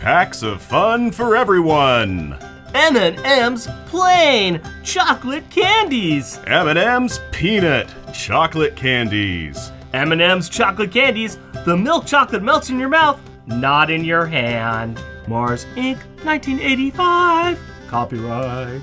Packs of fun for everyone. M&M's plain chocolate candies. M&M's peanut chocolate candies. M&M's chocolate candies. The milk chocolate melts in your mouth, not in your hand. Mars Inc. 1985. Copyright.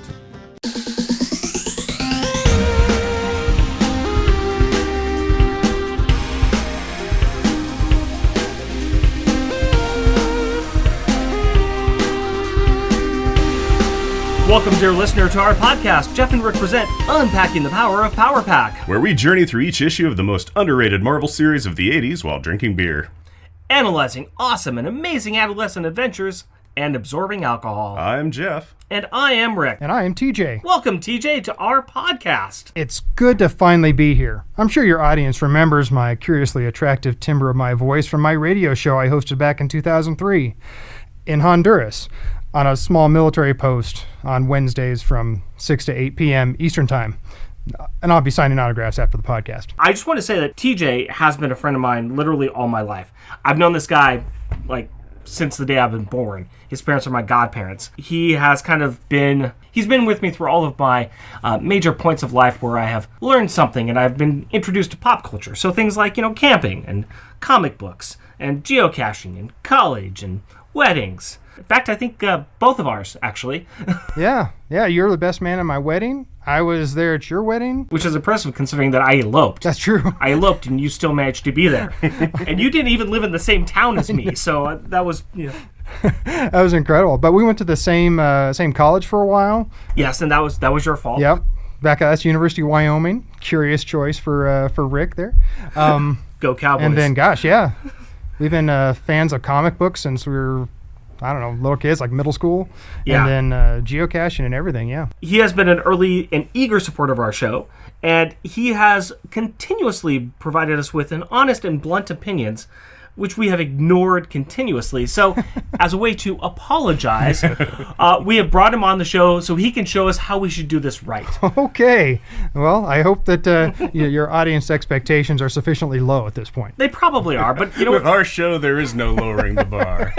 Welcome, dear listener, to our podcast. Jeff and Rick present Unpacking the Power of Power Pack, where we journey through each issue of the most underrated Marvel series of the 80s while drinking beer. Analyzing awesome and amazing adolescent adventures and absorbing alcohol. I'm Jeff. And I am Rick. And I am TJ. Welcome, TJ, to our podcast. It's good to finally be here. I'm sure your audience remembers my curiously attractive timbre of my voice from my radio show I hosted back in 2003 in Honduras on a small military post on Wednesdays from 6 to 8 p.m. Eastern Time. And I'll be signing autographs after the podcast. I just want to say that TJ has been a friend of mine literally all my life. I've known this guy, since the day I've been born. His parents are my godparents. He has he's been with me through all of my major points of life where I have learned something and I've been introduced to pop culture. So things like, camping and comic books and geocaching and college and weddings. In fact, I think both of ours, actually. Yeah, you're the best man at my wedding. I was there at your wedding. Which is impressive considering that I eloped. That's true. I eloped and you still managed to be there. And you didn't even live in the same town as me, so that was, That was incredible. But we went to the same college for a while. Yes, and that was your fault. Yep. That's University of Wyoming. Curious choice for Rick there. Go Cowboys. And then, gosh, yeah. We've been fans of comic books since we were, little kids, like middle school. Yeah. And then geocaching and everything, yeah. He has been an early and eager supporter of our show, and he has continuously provided us with an honest and blunt opinions, which we have ignored continuously. So, as a way to apologize, we have brought him on the show so he can show us how we should do this right. Okay. Well, I hope that your audience expectations are sufficiently low at this point. They probably are, but with our show, there is no lowering the bar.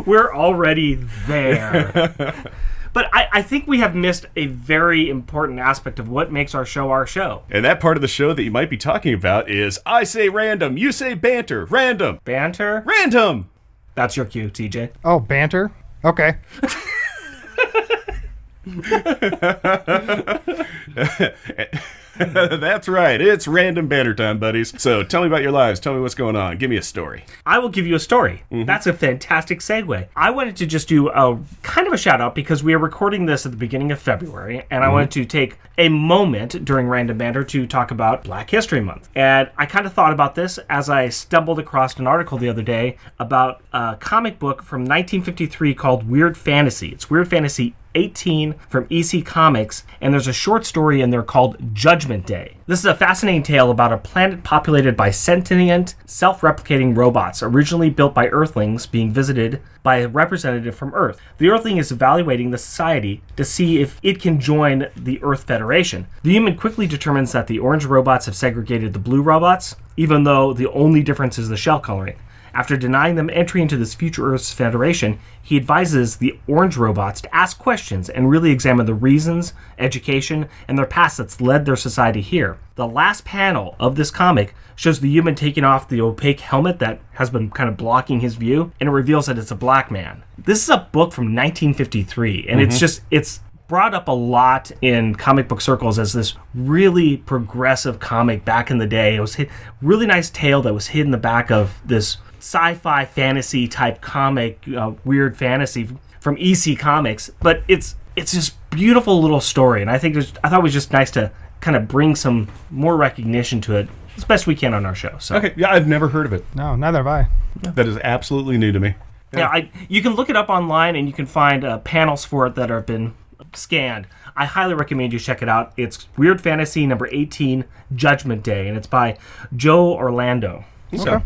We're already there. But I think we have missed a very important aspect of what makes our show. And that part of the show that you might be talking about is, I say random, you say banter, random. Banter? Random! That's your cue, TJ. Oh, banter? Okay. That's right. It's random banter time, buddies. So tell me about your lives. Tell me what's going on. Give me a story. I will give you a story. Mm-hmm. That's a fantastic segue. I wanted to just do a kind of a shout out because we are recording this at the beginning of February, and I wanted to take a moment during Random Banter to talk about Black History Month. And I kind of thought about this as I stumbled across an article the other day about a comic book from 1953 called Weird Fantasy. It's Weird Fantasy 18 from EC Comics, and there's a short story in there called Judgment Day. This is a fascinating tale about a planet populated by sentient, self-replicating robots, originally built by Earthlings being visited by a representative from Earth. The Earthling is evaluating the society to see if it can join the Earth Federation. The human quickly determines that the orange robots have segregated the blue robots, even though the only difference is the shell coloring. After denying them entry into this future Earth's Federation, he advises the orange robots to ask questions and really examine the reasons, education, and their past that's led their society here. The last panel of this comic shows the human taking off the opaque helmet that has been kind of blocking his view, and it reveals that it's a black man. This is a book from 1953, and it's brought up a lot in comic book circles as this really progressive comic back in the day. It was a really nice tale that was hid in the back of this sci-fi fantasy type comic, Weird Fantasy from EC Comics, but it's this beautiful little story, and I thought it was just nice to kind of bring some more recognition to it as best we can on our show. So. Okay, yeah, I've never heard of it. No, neither have I. That is absolutely new to me. Yeah, you can look it up online, and you can find panels for it that have been scanned. I highly recommend you check it out. It's Weird Fantasy number 18, Judgment Day, and it's by Joe Orlando. Okay. So.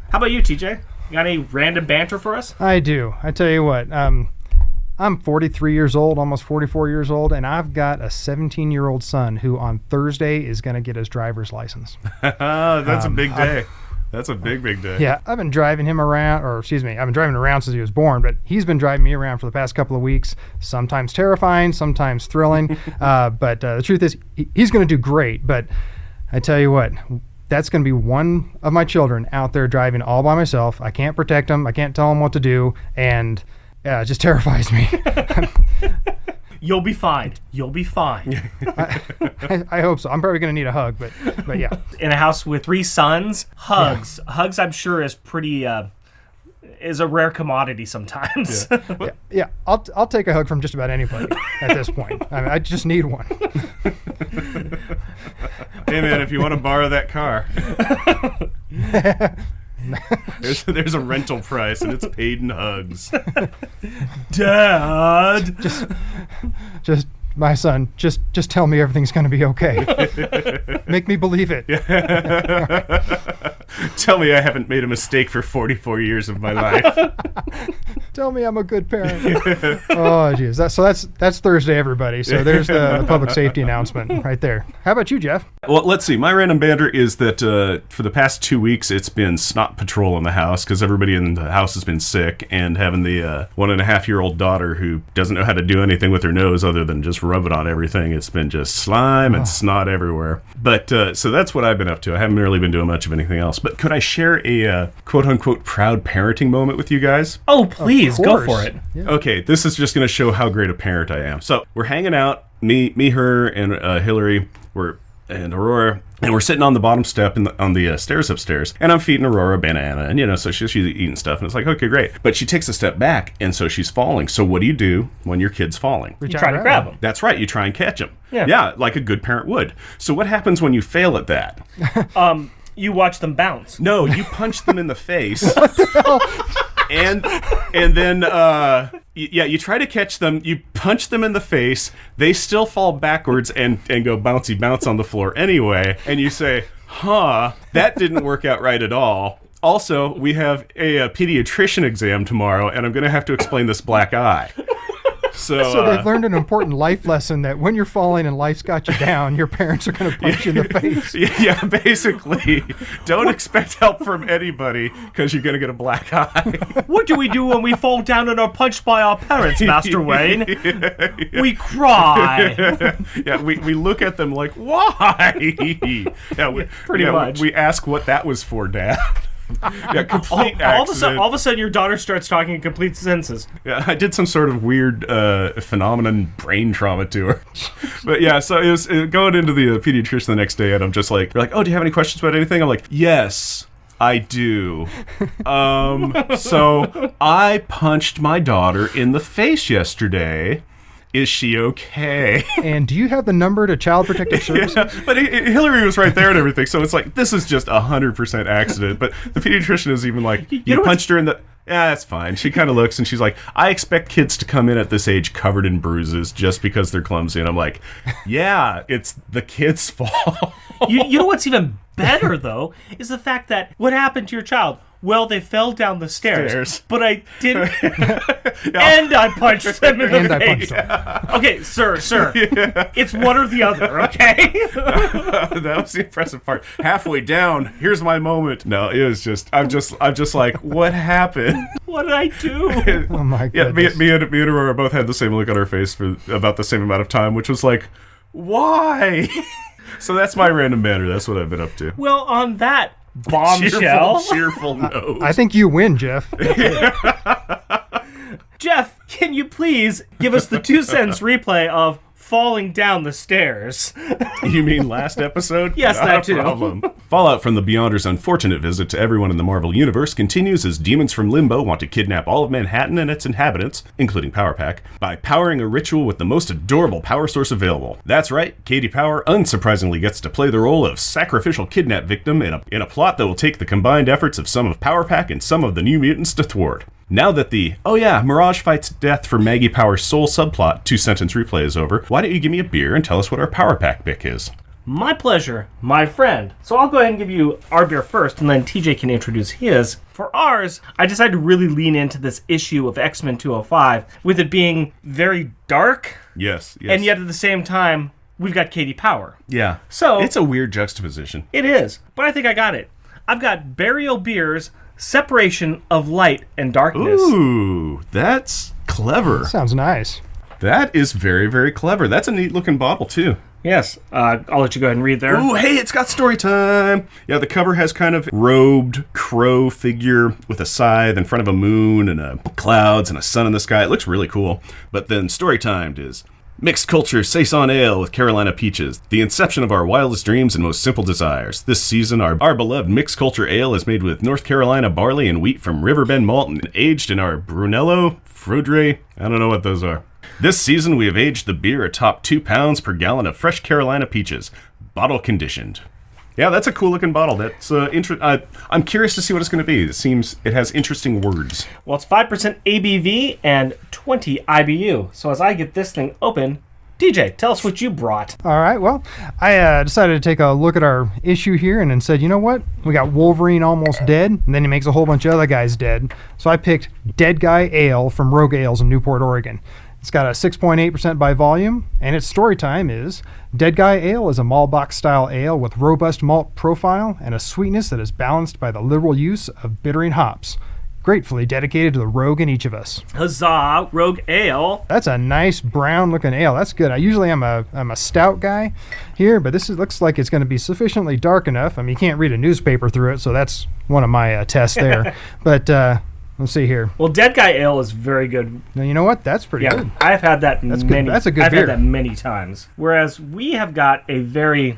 How about you, TJ? You got any random banter for us? I do. I tell you what, I'm 43 years old, almost 44 years old, and I've got a 17-year-old son who on Thursday is going to get his driver's license. That's a big day. That's a big day. Yeah, I've been driving him around, I've been driving around since he was born, but he's been driving me around for the past couple of weeks, sometimes terrifying, sometimes thrilling. But the truth is, he's going to do great. But I tell you what, that's going to be one of my children out there driving all by myself. I can't protect him. I can't tell him what to do. And it just terrifies me. You'll be fine. You'll be fine. I hope so. I'm probably going to need a hug, but yeah. In a house with 3 sons, hugs. Yeah. Hugs, I'm sure, is pretty... is a rare commodity sometimes. Yeah. I'll take a hug from just about anybody at this point. I just need one. Hey man, if you want to borrow that car, there's a rental price and it's paid in hugs. Dad, just my son, just tell me everything's going to be okay. Make me believe it. Tell me I haven't made a mistake for 44 years of my life. Tell me I'm a good parent. Oh, geez. That's Thursday, everybody. So there's the public safety announcement right there. How about you, Jeff? Well, let's see. My random banter is that for the past 2 weeks, it's been snot patrol in the house because everybody in the house has been sick, and having the 1.5-year-old daughter who doesn't know how to do anything with her nose other than just rub it on everything. It's been just slime and snot everywhere. But so that's what I've been up to. I haven't really been doing much of anything else. But could I share a quote-unquote proud parenting moment with you guys? Oh, please, go for it. Yeah. Okay, this is just going to show how great a parent I am. So we're hanging out, me, her, and Hillary, and Aurora, and we're sitting on the bottom step on the stairs upstairs, and I'm feeding Aurora a banana, and so she's eating stuff, and it's like, okay, great. But she takes a step back, and so she's falling. So what do you do when your kid's falling? You try to grab him. That's right, you try and catch him. Yeah, like a good parent would. So what happens when you fail at that? You watch them bounce. No, you punch them in the face. And then you try to catch them, you punch them in the face, they still fall backwards and go bounce on the floor anyway, and you say, that didn't work out right at all. Also, we have a pediatrician exam tomorrow, and I'm going to have to explain this black eye. So they've learned an important life lesson that when you're falling and life's got you down, your parents are going to punch you in the face. Yeah, basically. Don't expect help from anybody because you're going to get a black eye. What do we do when we fall down and are punched by our parents, Master Wayne? We cry. Yeah, we look at them like, why? Yeah, pretty much. We ask what that was for, Dad. Yeah, complete accident. All of a sudden, your daughter starts talking in complete sentences. Yeah, I did some sort of weird phenomenon brain trauma to her. But yeah, so it was going into the pediatrician the next day, and I'm just like, they're like, oh, do you have any questions about anything? I'm like, yes, I do. So I punched my daughter in the face yesterday. Is she okay? And do you have the number to Child Protective Services? Yeah, but Hillary was right there and everything, so it's like, this is just 100% accident. But the pediatrician is even like, you punched her in the... Yeah, that's fine. She kind of looks and she's like, I expect kids to come in at this age covered in bruises just because they're clumsy. And I'm like, yeah, it's the kid's fault. You know what's even better, though, is the fact that what happened to your child? Well, they fell down the stairs. But I didn't. And I punched them in the face. Okay, sir. Yeah. It's one or the other, okay? That was the impressive part. Halfway down, here's my moment. No, it was just, I'm just like, what happened? What did I do? Oh my goodness. Yeah, me and Aurora both had the same look on our face for about the same amount of time, which was like, why? So that's my random banter. That's what I've been up to. Well, on that bombshell. Cheerful note. I think you win, Jeff. Jeff, can you please give us the 2-sentence replay of falling down the stairs? You mean last episode? Yes, that too. Not a problem. Fallout from the Beyonders' unfortunate visit to everyone in the Marvel Universe continues as demons from Limbo want to kidnap all of Manhattan and its inhabitants, including Power Pack, by powering a ritual with the most adorable power source available. That's right, Katie Power unsurprisingly gets to play the role of sacrificial kidnap victim in a plot that will take the combined efforts of some of Power Pack and some of the New Mutants to thwart. Now that the, Mirage fights death for Maggie Power's soul subplot 2-sentence replay is over, why don't you give me a beer and tell us what our Power Pack pick is? My pleasure, my friend. So I'll go ahead and give you our beer first, and then TJ can introduce his. For ours, I decided to really lean into this issue of X-Men 205, with it being very dark. Yes. And yet at the same time, we've got Katie Power. Yeah. So it's a weird juxtaposition. It is, but I think I got it. I've got Burial Beer's Separation of Light and Darkness. Ooh, that's clever. Sounds nice. That is very, very clever. That's a neat looking bottle, too. Yes, I'll let you go ahead and read there. Ooh, hey, it's got story time. Yeah, the cover has kind of robed crow figure with a scythe in front of a moon and clouds and a sun in the sky. It looks really cool. But then story time is mixed culture saison ale with Carolina peaches, the inception of our wildest dreams and most simple desires. This season, our beloved mixed culture ale is made with North Carolina barley and wheat from Riverbend Malt and aged in our Brunello, Frodre, I don't know what those are. This season, we have aged the beer atop 2 pounds per gallon of fresh Carolina peaches, bottle conditioned. Yeah, that's a cool looking bottle. That's I'm curious to see what it's going to be. It seems it has interesting words. Well, it's 5% ABV and 20 IBU. So as I get this thing open, DJ, tell us what you brought. All right, well, I decided to take a look at our issue here and then said, you know what? We got Wolverine almost dead, and then he makes a whole bunch of other guys dead. So I picked Dead Guy Ale from Rogue Ales in Newport, Oregon. It's got a 6.8% by volume, and its story time is Dead Guy Ale is a Malbec-style ale with robust malt profile and a sweetness that is balanced by the liberal use of bittering hops. Gratefully dedicated to the rogue in each of us. Huzzah, Rogue Ale. That's a nice brown-looking ale. That's good. I usually am a stout guy here, but looks like it's going to be sufficiently dark enough. I mean, you can't read a newspaper through it, so that's one of my tests there. But let's see here. Well, Dead Guy Ale is very good. Now, you know what? That's pretty good. I've had that That's many. good. That's a good I've beer. had that many times. Whereas we've got a very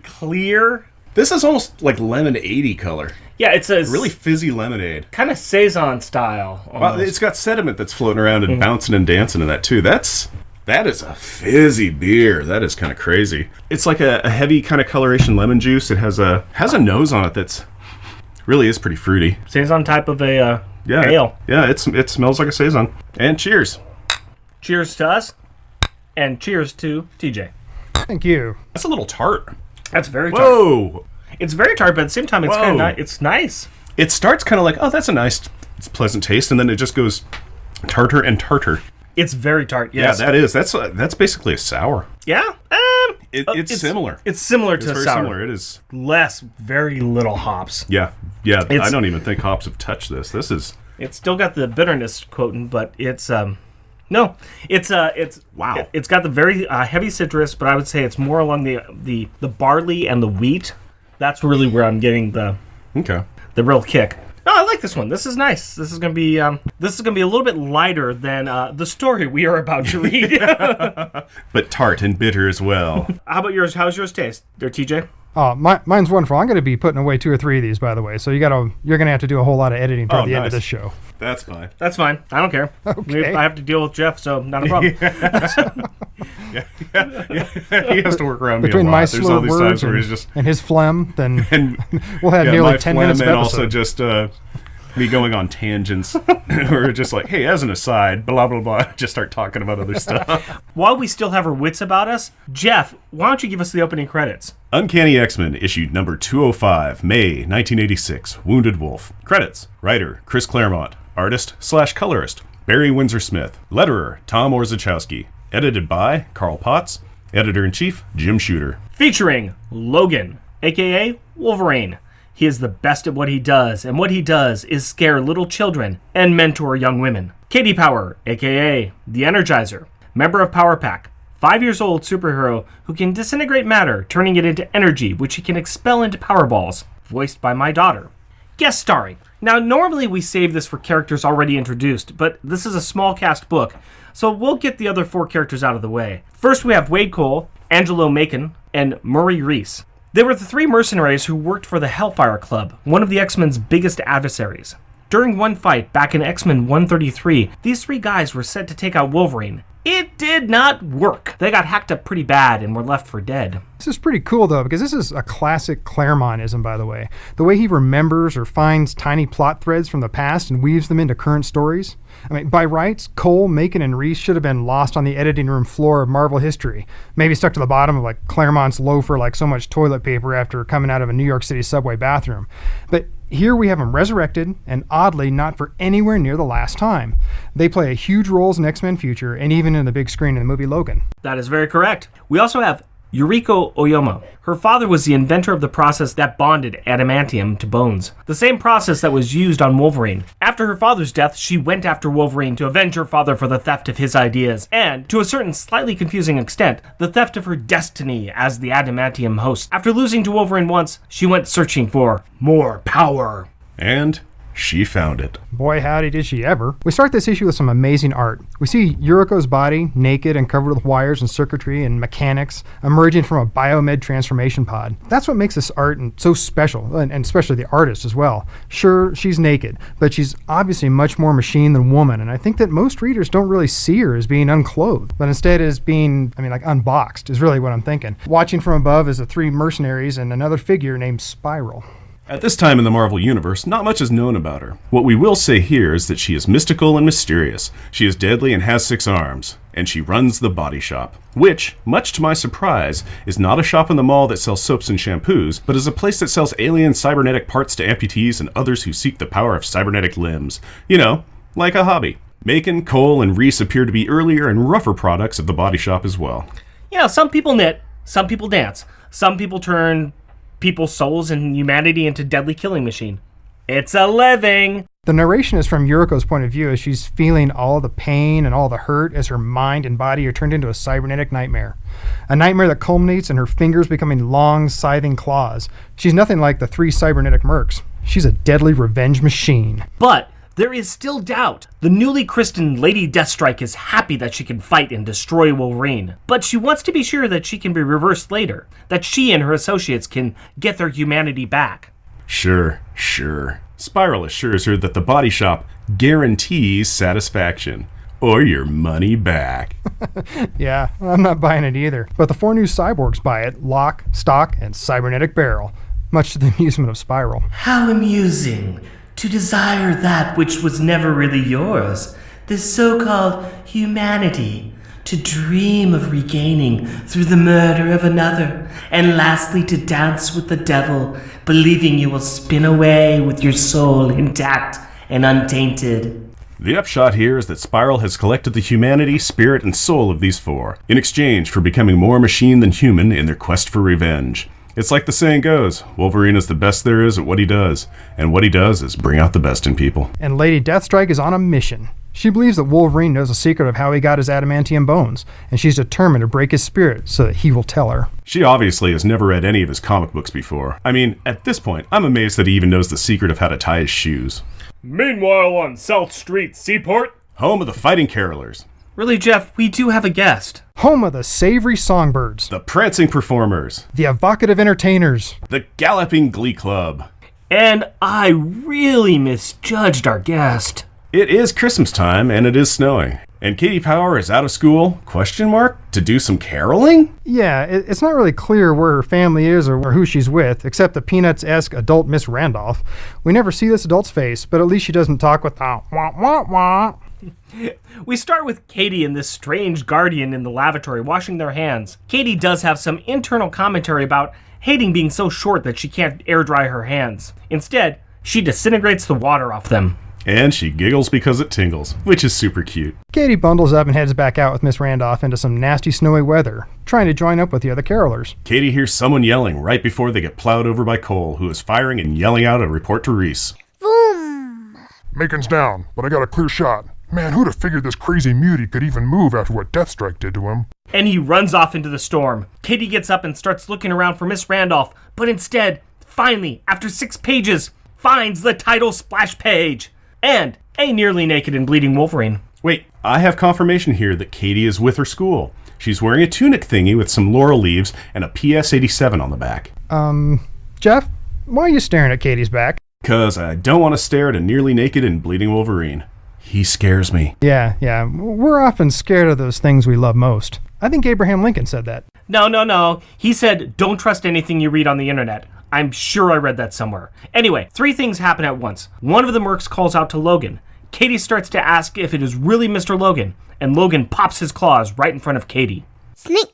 clear. This is almost like lemonade-y color. Yeah, it's a Really fizzy lemonade. kind of saison style. Well, it's got sediment that's floating around and bouncing and dancing in that too. That is a fizzy beer. That is kind of crazy. It's like a heavy kind of coloration lemon juice. It has a nose on it that's really is pretty fruity. Saison type of a Yeah, ale. Yeah, it smells like a saison. And cheers. Cheers to us, and cheers to TJ. Thank you. That's a little tart. That's very tart. Whoa! It's very tart, but at the same time, it's Whoa. kind of it's nice. It starts kind of like, oh, that's a nice, it's pleasant taste, and then it just goes tartar and tartar. It's very tart. Yes. Yeah, that's basically a sour. Yeah. It's similar. It's similar to It's very sour. similar. It is. Very little hops. Yeah. I don't even think hops have touched this. This is. It's still got the bitterness quotient, but it's wow. It's got the very heavy citrus, but I would say it's more along the barley and the wheat. That's really where I'm getting the real kick. No, I like this one. This is nice. This is gonna be a little bit lighter than the story we are about to read. But tart and bitter as well. How about yours? How's yours taste, there, TJ? Oh, mine's wonderful. I'm going to be putting away 2 or 3 of these, by the way. So you're going to have to do a whole lot of editing toward the end of this show. That's fine. That's fine. I don't care. Okay. I have to deal with Jeff, so not a problem. He has to work around Between me a lot. my There's all slurred these words times where he's just and his phlegm, then and we'll have nearly my 10 minutes of phlegm and episode. also just me going on tangents. We're just like, hey, as an aside, blah blah blah. Just start talking about other stuff. While we still have our wits about us, Jeff, why don't you give us the opening credits? Uncanny X-Men, issued number 205, May 1986. Wounded Wolf. Credits: writer Chris Claremont, artist/colorist Barry Windsor Smith, letterer Tom Orzechowski, edited by Carl Potts, editor-in-chief Jim Shooter. Featuring Logan, a.k.a. Wolverine. He is the best at what he does, and what he does is scare little children and mentor young women. Katie Power, a.k.a. The Energizer, member of Power Pack, 5-year-old superhero who can disintegrate matter, turning it into energy, which he can expel into power balls, voiced by my daughter. Guest starring. Now, normally we save this for characters already introduced, but this is a small cast book, so we'll get the other 4 characters out of the way. First, we have Wade Cole, Angelo Macon, and Murray Reese. They were the 3 mercenaries who worked for the Hellfire Club, one of the X-Men's biggest adversaries. During one fight back in X-Men 133, these 3 guys were set to take out Wolverine. It did not work. They got hacked up pretty bad and were left for dead. This is pretty cool, though, because this is a classic Claremontism, by the way. The way he remembers or finds tiny plot threads from the past and weaves them into current stories. I mean, by rights, Cole, Macon, and Reese should have been lost on the editing room floor of Marvel history. Maybe stuck to the bottom of, like, Claremont's loafer like so much toilet paper after coming out of a New York City subway bathroom. But here we have them resurrected, and oddly, not for anywhere near the last time. They play a huge roles in X-Men Future, and even in the big screen in the movie Logan. That is very correct. We also have Yuriko Oyama. Her father was the inventor of the process that bonded adamantium to bones, the same process that was used on Wolverine. After her father's death, she went after Wolverine to avenge her father for the theft of his ideas, and, to a certain slightly confusing extent, the theft of her destiny as the adamantium host. After losing to Wolverine once, she went searching for more power. And she found it. Boy, howdy did she ever. We start this issue with some amazing art. We see Yuriko's body, naked and covered with wires and circuitry and mechanics, emerging from a biomed transformation pod. That's what makes this art so special, and especially the artist as well. Sure, she's naked, but she's obviously much more machine than woman, and I think that most readers don't really see her as being unclothed, but instead as being, unboxed is really what I'm thinking. Watching from above is the three mercenaries and another figure named Spiral. At this time in the Marvel Universe, not much is known about her. What we will say here is that she is mystical and mysterious. She is deadly and has 6 arms. And she runs the Body Shop, which, much to my surprise, is not a shop in the mall that sells soaps and shampoos, but is a place that sells alien cybernetic parts to amputees and others who seek the power of cybernetic limbs. You know, like a hobby. Macon, Cole, and Reese appear to be earlier and rougher products of the Body Shop as well. You know, some people knit, some people dance, some people turn people's souls and humanity into deadly killing machine. It's a living. The narration is from Yuriko's point of view as she's feeling all the pain and all the hurt as her mind and body are turned into a cybernetic nightmare. A nightmare that culminates in her fingers becoming long, scything claws. She's nothing like the 3 cybernetic mercs. She's a deadly revenge machine. But there is still doubt. The newly christened Lady Deathstrike is happy that she can fight and destroy Wolverine, but she wants to be sure that she can be reversed later, that she and her associates can get their humanity back. Sure. Spiral assures her that the Body Shop guarantees satisfaction, or your money back. Yeah, I'm not buying it either. But the 4 new cyborgs buy it: Lock, Stock, and Cybernetic Barrel, much to the amusement of Spiral. How amusing. To desire that which was never really yours, this so-called humanity, to dream of regaining through the murder of another, and lastly to dance with the devil, believing you will spin away with your soul intact and untainted. The upshot here is that Spiral has collected the humanity, spirit, and soul of these 4, in exchange for becoming more machine than human in their quest for revenge. It's like the saying goes, Wolverine is the best there is at what he does, and what he does is bring out the best in people. And Lady Deathstrike is on a mission. She believes that Wolverine knows the secret of how he got his adamantium bones, and she's determined to break his spirit so that he will tell her. She obviously has never read any of his comic books before. I mean, at this point, I'm amazed that he even knows the secret of how to tie his shoes. Meanwhile on South Street, Seaport, home of the Fighting Carolers. Really, Jeff, we do have a guest. Home of the savory songbirds. The prancing performers. The evocative entertainers. The galloping glee club. And I really misjudged our guest. It is Christmas time, and it is snowing. And Katie Power is out of school, ? To do some caroling? Yeah, it's not really clear where her family is or who she's with, except the Peanuts-esque adult Miss Randolph. We never see this adult's face, but at least she doesn't talk with wah wah wah. We start with Katie and this strange guardian in the lavatory washing their hands. Katie does have some internal commentary about hating being so short that she can't air dry her hands. Instead, she disintegrates the water off them. And she giggles because it tingles, which is super cute. Katie bundles up and heads back out with Miss Randolph into some nasty snowy weather, trying to join up with the other carolers. Katie hears someone yelling right before they get plowed over by Cole, who is firing and yelling out a report to Reese. Boom! Macon's down, but I got a clear shot. Man, who'd have figured this crazy mutie could even move after what Deathstrike did to him? And he runs off into the storm. Katie gets up and starts looking around for Miss Randolph, but instead, finally, after 6 pages, finds the title splash page. And a nearly naked and bleeding Wolverine. Wait, I have confirmation here that Katie is with her school. She's wearing a tunic thingy with some laurel leaves and a PS-87 on the back. Jeff, why are you staring at Katie's back? 'Cause I don't want to stare at a nearly naked and bleeding Wolverine. He scares me. Yeah, we're often scared of those things we love most. I think Abraham Lincoln said that. No. He said, don't trust anything you read on the internet. I'm sure I read that somewhere. Anyway, 3 things happen at once. One of the mercs calls out to Logan. Katie starts to ask if it is really Mr. Logan, and Logan pops his claws right in front of Katie. Sneak!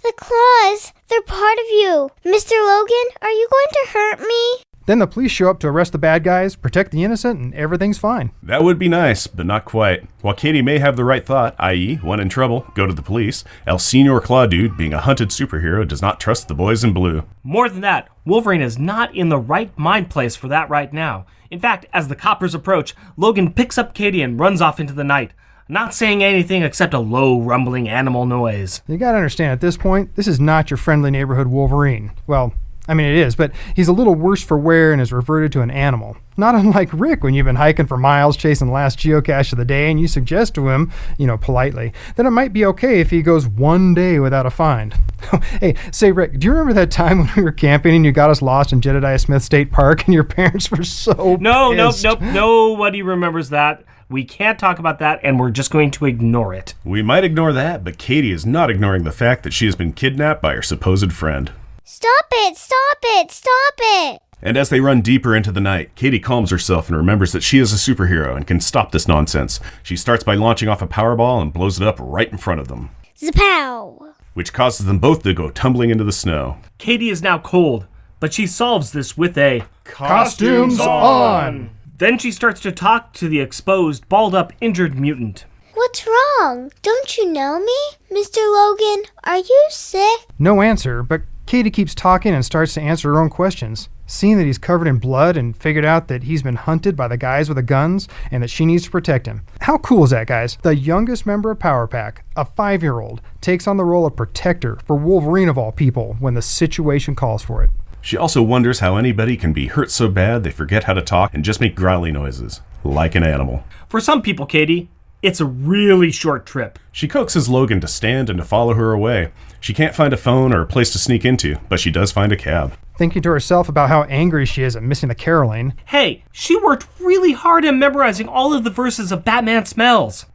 The claws! They're part of you! Mr. Logan, are you going to hurt me? Then the police show up to arrest the bad guys, protect the innocent, and everything's fine. That would be nice, but not quite. While Katie may have the right thought, i.e., when in trouble, go to the police, El Senor Claw Dude, being a hunted superhero, does not trust the boys in blue. More than that, Wolverine is not in the right mind place for that right now. In fact, as the coppers approach, Logan picks up Katie and runs off into the night, not saying anything except a low, rumbling animal noise. You gotta understand, at this point, this is not your friendly neighborhood Wolverine. Well, I mean, it is, but he's a little worse for wear and has reverted to an animal. Not unlike Rick when you've been hiking for miles chasing the last geocache of the day and you suggest to him, politely, that it might be okay if he goes one day without a find. Hey, say, Rick, do you remember that time when we were camping and you got us lost in Jedediah Smith State Park and your parents were so pissed? Nope. Nobody remembers that. We can't talk about that, and we're just going to ignore it. We might ignore that, but Katie is not ignoring the fact that she has been kidnapped by her supposed friend. Stop it! Stop it! Stop it! And as they run deeper into the night, Katie calms herself and remembers that she is a superhero and can stop this nonsense. She starts by launching off a powerball and blows it up right in front of them, Zapow! which causes them both to go tumbling into the snow. Katie is now cold, but she solves this with a Costumes on! Then she starts to talk to the exposed, balled-up, injured mutant. What's wrong? Don't you know me? Mr. Logan, are you sick? No answer, but Katie keeps talking and starts to answer her own questions. Seeing that he's covered in blood and figured out that he's been hunted by the guys with the guns and that she needs to protect him. How cool is that, guys? The youngest member of Power Pack, a 5-year-old, takes on the role of protector for Wolverine of all people when the situation calls for it. She also wonders how anybody can be hurt so bad they forget how to talk and just make growly noises, like an animal. For some people, Katie, it's a really short trip. She coaxes Logan to stand and to follow her away. She can't find a phone or a place to sneak into, but she does find a cab. Thinking to herself about how angry she is at missing the caroling. Hey, she worked really hard at memorizing all of the verses of Batman Smells.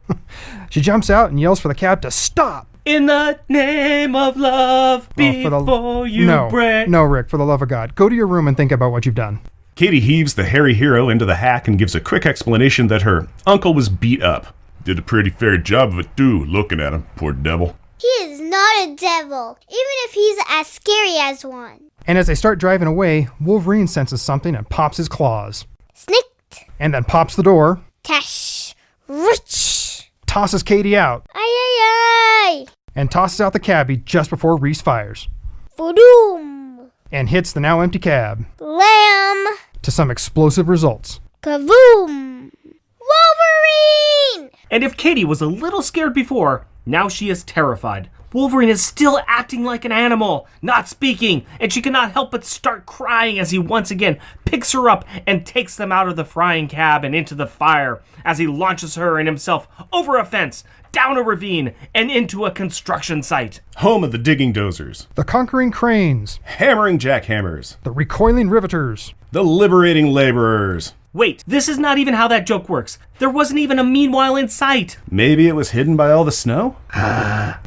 She jumps out and yells for the cab to stop. In the name of love, before you break. No, Rick, for the love of God. Go to your room and think about what you've done. Katie heaves the hairy hero into the hack and gives a quick explanation that her uncle was beat up. Did a pretty fair job of it too, looking at him, poor devil. He is not a devil, even if he's as scary as one. And as they start driving away, Wolverine senses something and pops his claws. Snicked. And then pops the door, Tash. Rich. tosses Katie out, Ay. and tosses out the cabbie just before Reese fires. Fodoom. And hits the now empty cab, Lamb. to some explosive results. Kavoom. Wolverine! And if Katie was a little scared before, now she is terrified. Wolverine is still acting like an animal, not speaking, and she cannot help but start crying as he once again picks her up and takes them out of the frying cab and into the fire as he launches her and himself over a fence, down a ravine, and into a construction site. Home of the digging dozers, The conquering cranes, hammering jackhammers, the recoiling riveters. the liberating laborers. Wait, this is not even how that joke works. There wasn't even a meanwhile in sight. Maybe it was hidden by all the snow?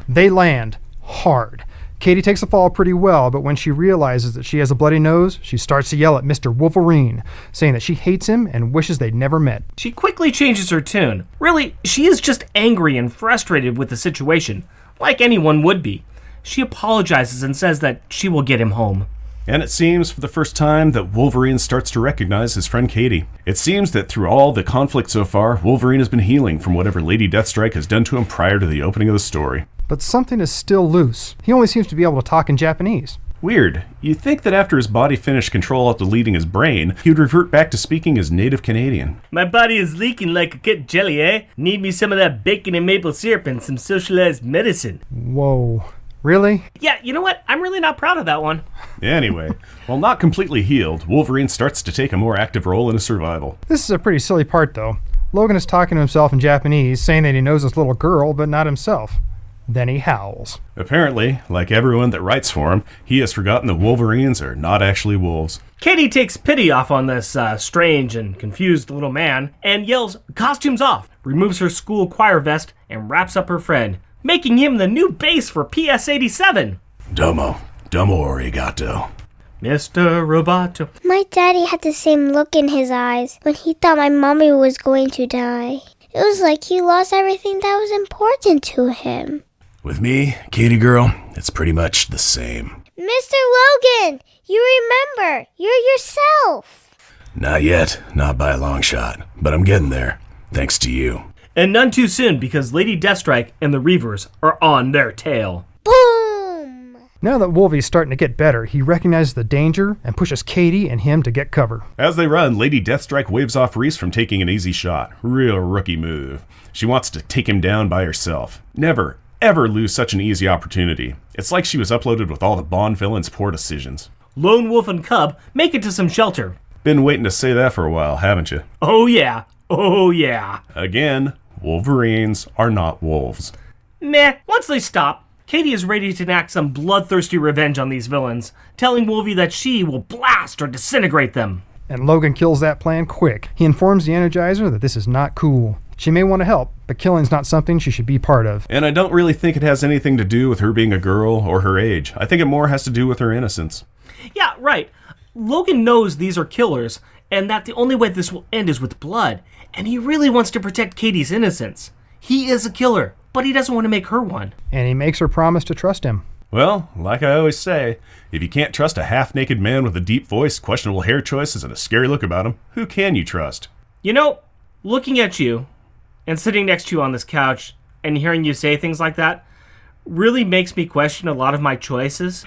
They land hard. Katie takes the fall pretty well, but when she realizes that she has a bloody nose, she starts to yell at Mr. Wolverine, saying that she hates him and wishes they'd never met. She quickly changes her tune. Really, she is just angry and frustrated with the situation, like anyone would be. She apologizes and says that she will get him home. And it seems for the first time that Wolverine starts to recognize his friend Katie. It seems that through all the conflict so far, Wolverine has been healing from whatever Lady Deathstrike has done to him prior to the opening of the story. But something is still loose. He only seems to be able to talk in Japanese. Weird. You'd think that after his body finished control of deleting his brain, he would revert back to speaking as native Canadian. My body is leaking like a good jelly, eh? Need me some of that bacon and maple syrup and some socialized medicine. Whoa. Really? Yeah, you know what? I'm really not proud of that one. Anyway, while not completely healed, Wolverine starts to take a more active role in his survival. This is a pretty silly part, though. Logan is talking to himself in Japanese, saying that he knows this little girl, but not himself. Then he howls. Apparently, like everyone that writes for him, he has forgotten that Wolverines are not actually wolves. Katie takes pity off on this strange and confused little man and yells, "Costumes off!" removes her school choir vest, and wraps up her friend, making him the new bass for PS-87. Domo arigato. Mr. Roboto. My daddy had the same look in his eyes when he thought my mommy was going to die. It was like he lost everything that was important to him. With me, Katie girl, it's pretty much the same. Mr. Logan, You remember. You're yourself. Not yet, not by a long shot, but I'm getting there, thanks to you. And none too soon, because Lady Deathstrike and the Reavers are on their tail. Boom! Now that Wolvie's starting to get better, he recognizes the danger and pushes Katie and him to get cover. As they run, Lady Deathstrike waves off Reese from taking an easy shot. Real rookie move. She wants to take him down by herself. Never, ever lose such an easy opportunity. It's like she was uploaded with all the Bond villains' poor decisions. Lone Wolf and Cub make it to some shelter. Been waiting to say that for a while, haven't you? Oh yeah. Oh yeah. Again, Wolverines are not wolves. Meh. Once they stop, Katie is ready to enact some bloodthirsty revenge on these villains, telling Wolvie that she will blast or disintegrate them. And Logan kills that plan quick. He informs the Energizer that this is not cool. She may want to help, but killing's not something she should be part of. And I don't really think it has anything to do with her being a girl or her age. I think it more has to do with her innocence. Yeah, right. Logan knows these are killers, and that the only way this will end is with blood, and he really wants to protect Katie's innocence. He is a killer, but he doesn't want to make her one. And he makes her promise to trust him. Well, like I always say, if you can't trust a half-naked man with a deep voice, questionable hair choices, and a scary look about him, who can you trust? You know, looking at you, and sitting next to you on this couch, and hearing you say things like that, really makes me question a lot of my choices.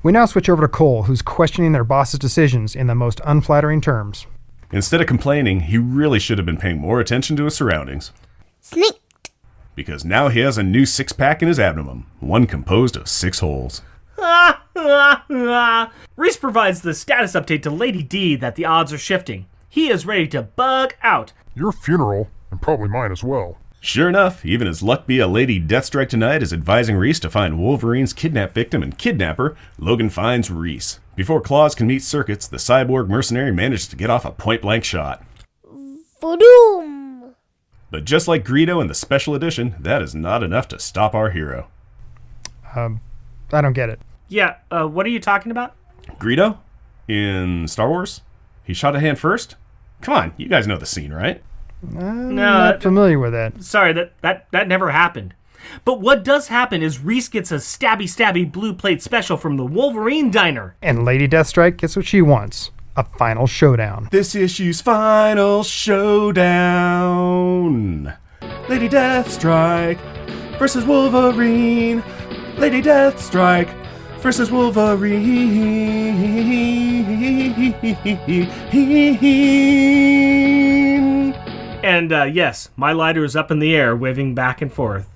We now switch over to Cole, who's questioning their boss's decisions in the most unflattering terms. Instead of complaining, he really should have been paying more attention to his surroundings. Sneaked. Because now he has a new six-pack in his abdomen, one composed of 6 holes. Reese provides the status update to Lady D that the odds are shifting. He is ready to bug out. Your funeral, and probably mine as well. Sure enough, even as luck be a Lady Deathstrike tonight is advising Reese to find Wolverine's kidnap victim and kidnapper, Logan finds Reese. Before Claws can meet Circuits, the cyborg mercenary manages to get off a point-blank shot. Boom! But just like Greedo in the special edition, that is not enough to stop our hero. I don't get it. Yeah, what are you talking about? Greedo? In Star Wars? He shot a hand first? Come on, you guys know the scene, right? I'm not familiar with that. Sorry, that never happened. But what does happen is Reese gets a stabby blue plate special from the Wolverine Diner. And Lady Deathstrike gets what she wants. A final showdown. This issue's final showdown. Lady Deathstrike versus Wolverine. Lady Deathstrike versus Wolverine. And yes, my lighter is up in the air, waving back and forth.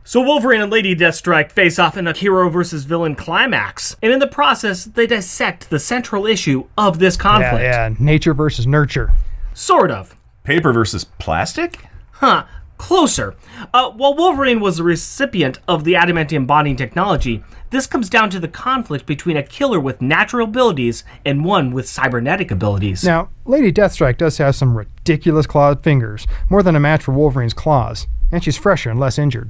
So Wolverine and Lady Deathstrike face off in a hero versus villain climax. And in the process, they dissect the central issue of this conflict. Yeah, nature versus nurture. Sort of. Paper versus plastic? Huh. Closer. While Wolverine was the recipient of the adamantium bonding technology, this comes down to the conflict between a killer with natural abilities and one with cybernetic abilities. Now, Lady Deathstrike does have some ridiculous clawed fingers, more than a match for Wolverine's claws, and she's fresher and less injured.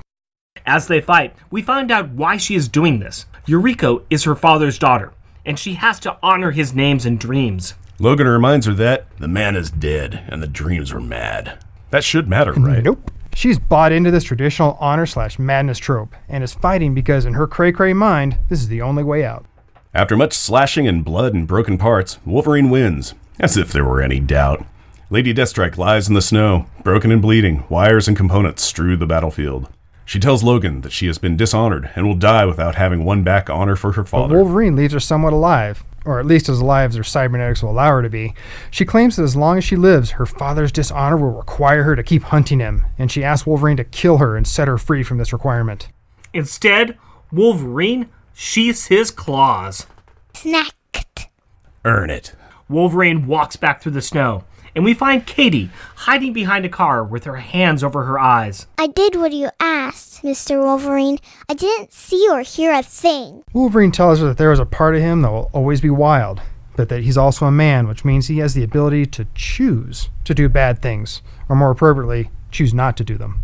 As they fight, we find out why she is doing this. Yuriko is her father's daughter, and she has to honor his names and dreams. Logan reminds her that the man is dead and the dreams were mad. That should matter, right? Nope. She's bought into this traditional honor/madness trope and is fighting because in her cray-cray mind, this is the only way out. After much slashing and blood and broken parts, Wolverine wins, as if there were any doubt. Lady Deathstrike lies in the snow, broken and bleeding, wires and components strew the battlefield. She tells Logan that she has been dishonored and will die without having won back honor for her But father. Wolverine leaves her somewhat alive, or at least as alive as her cybernetics will allow her to be. She claims that as long as she lives, her father's dishonor will require her to keep hunting him, and she asks Wolverine to kill her and set her free from this requirement. Instead, Wolverine sheaths his claws. Snacked. Earn it. Wolverine walks back through the snow, and we find Katie hiding behind a car with her hands over her eyes. I did what you asked, Mr. Wolverine. I didn't see or hear a thing. Wolverine tells her that there is a part of him that will always be wild, but that he's also a man, which means he has the ability to choose to do bad things, or more appropriately, choose not to do them.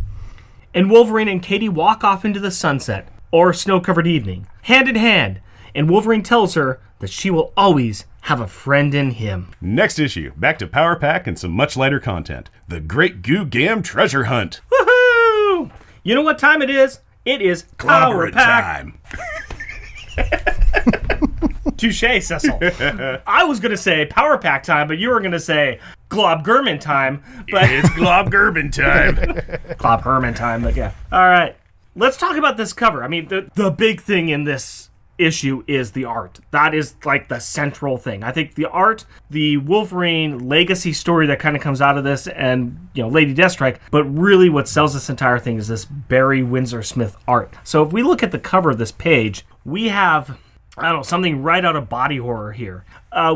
And Wolverine and Katie walk off into the sunset, or snow-covered evening, hand in hand, and Wolverine tells her that she will always have a friend in him. Next issue, back to Power Pack and some much lighter content. The Great Goo Gam Treasure Hunt. Woohoo! You know what time it is? It is Power Pack. time. Touche, Cecil. I was going to say Power Pack time, but you were going to say Glob Gurman time. But It's Glob Gerben time. Glob Herman time, but yeah. All right. Let's talk about this cover. I mean, the big thing in this issue is the art. That is like the central thing. I think the art, the Wolverine legacy story that kind of comes out of this, and, you know, Lady Deathstrike, but really what sells this entire thing is this Barry Windsor Smith art. So if we look at the cover of this page, we have, I don't know, something right out of body horror here.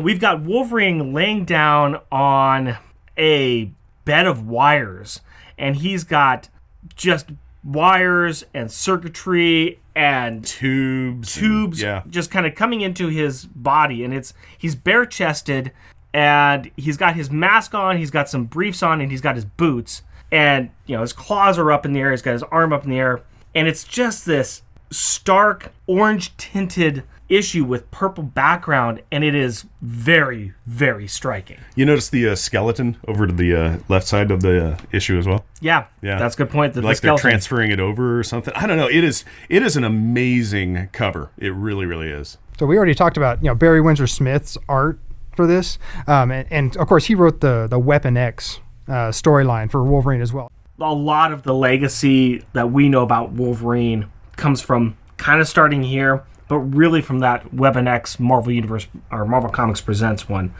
We've got Wolverine laying down on a bed of wires, and he's got just wires and circuitry and Tubes. Yeah. just kind of coming into his body, and he's bare-chested, and he's got his mask on, he's got some briefs on, and he's got his boots, and, you know, his claws are up in the air, he's got his arm up in the air, and it's just this stark orange-tinted issue with purple background, and it is very, very striking. You notice the skeleton over to the left side of the issue as well? Yeah, Yeah. that's a good point. Like they're transferring it over or something. I don't know. It is an amazing cover. It really, really is. So we already talked about, you know, Barry Windsor Smith's art for this, and of course he wrote the Weapon X storyline for Wolverine as well. A lot of the legacy that we know about Wolverine comes from kind of starting here, but really from that Weapon X Marvel Universe or Marvel Comics Presents one,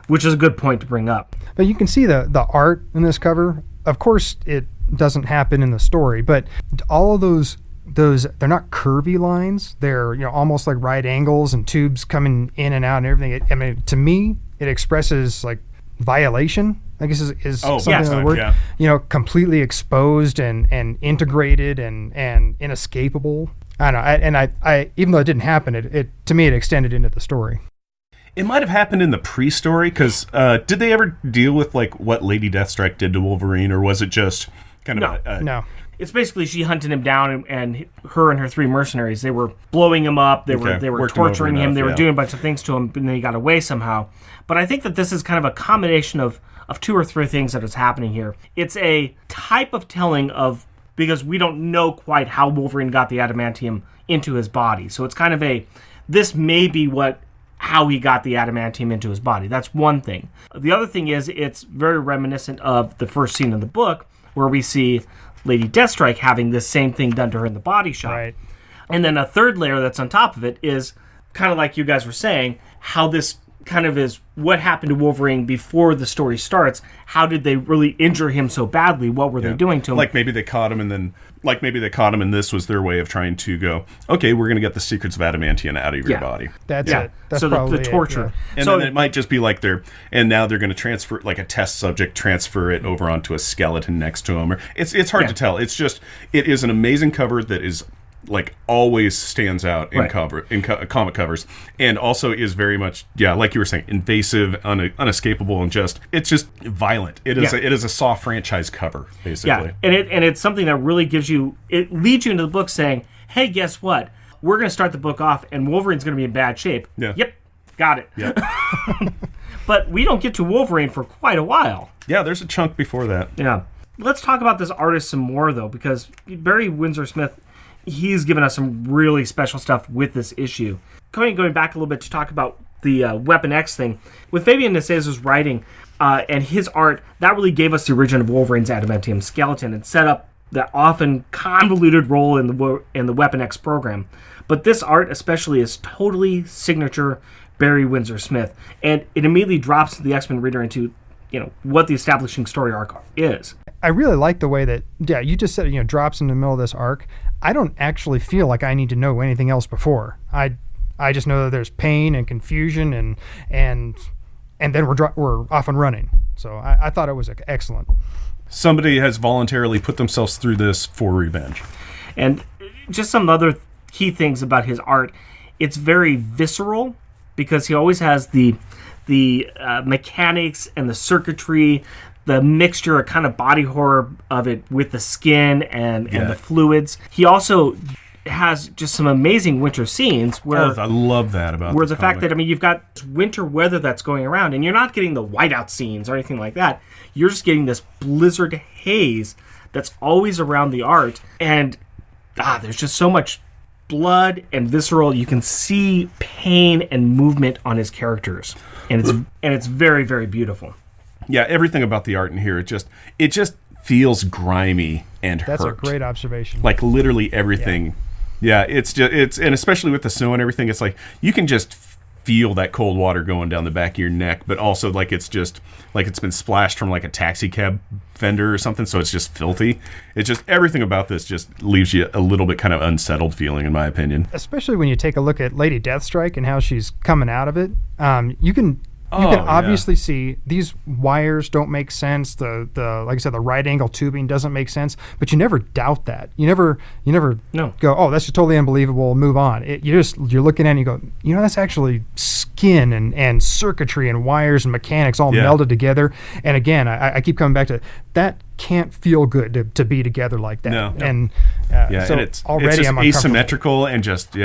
which is a good point to bring up. But you can see the art in this cover. Of course, it doesn't happen in the story, but all of those they're not curvy lines. They're, you know, almost like right angles and tubes coming in and out and everything. I mean, to me, it expresses like violation, I guess is something of the word. Yeah. You know, completely exposed and integrated and inescapable. I don't know. I even though it didn't happen, it to me it extended into the story. It might have happened in the pre-story, because did they ever deal with like what Lady Deathstrike did to Wolverine, or was it just kind of No. It's basically she hunted him down, and her and her three mercenaries, they were blowing him up, they were Worked him over torturing him, enough, they were yeah. doing a bunch of things to him, and then he got away somehow. But I think that this is kind of a combination of two or three things that is happening here. It's a type of telling of, because we don't know quite how Wolverine got the adamantium into his body. So it's kind of this may be how he got the adamantium into his body. That's one thing. The other thing is it's very reminiscent of the first scene in the book where we see Lady Deathstrike having this same thing done to her in the body shop. Right. And then a third layer that's on top of it is kind of like you guys were saying, how this kind of is what happened to Wolverine before the story starts. How did they really injure him so badly? What were they doing to him? Like maybe they caught him, and this was their way of trying to go, okay, we're going to get the secrets of adamantium out of your body. That's yeah. it. That's so probably the torture. And so then it might just be like now they're going to transfer, like a test subject, transfer it over onto a skeleton next to him. Or it's hard to tell. It's just, it is an amazing cover that is like always stands out in comic covers, and also is very much, like you were saying, invasive, unescapable, and it's just violent. It is a Saw franchise cover, basically. Yeah, and it's something that really it leads you into the book saying, hey, guess what? We're going to start the book off, and Wolverine's going to be in bad shape. Yeah. Yep, got it. Yep. But we don't get to Wolverine for quite a while. Yeah, there's a chunk before that. Yeah. Let's talk about this artist some more, though, because Barry Windsor Smith, he's given us some really special stuff with this issue. Going back a little bit to talk about the Weapon X thing, with Fabian Niciez's writing and his art, that really gave us the origin of Wolverine's adamantium skeleton and set up that often convoluted role in the Weapon X program. But this art especially is totally signature Barry Windsor Smith, and it immediately drops the X-Men reader into, you know, what the establishing story arc is. I really like the way that, you just said, drops in the middle of this arc. I don't actually feel like I need to know anything else before. I just know that there's pain and confusion and then we're off and running. So I thought it was excellent. Somebody has voluntarily put themselves through this for revenge. And just some other key things about his art. It's very visceral because he always has the mechanics and the circuitry, the mixture, a kind of body horror of it with the skin and the fluids. He also has just some amazing winter scenes where I love that about the fact that, you've got winter weather that's going around, and you're not getting the whiteout scenes or anything like that. You're just getting this blizzard haze that's always around the art, and there's just so much blood and visceral. You can see pain and movement on his characters, and it's very, very beautiful. Yeah, everything about the art in here, it just feels grimy and That's hurt. a great observation. Like literally everything. Yeah, and especially with the snow and everything, it's like you can just feel that cold water going down the back of your neck, but also like it's just like it's been splashed from like a taxi cab fender or something, so it's just filthy. It's just everything about this just leaves you a little bit kind of unsettled feeling, in my opinion. Especially when you take a look at Lady Deathstrike and how she's coming out of it. You can obviously see these wires don't make sense. The like I said, the right angle tubing doesn't make sense, but you never doubt that. You never go, oh, that's just totally unbelievable, move on. You're looking at it and you go, that's actually skin and circuitry and wires and mechanics all melded together. And again, I keep coming back to that. Can't feel good to be together like that. No. And so and it's already just I'm asymmetrical and just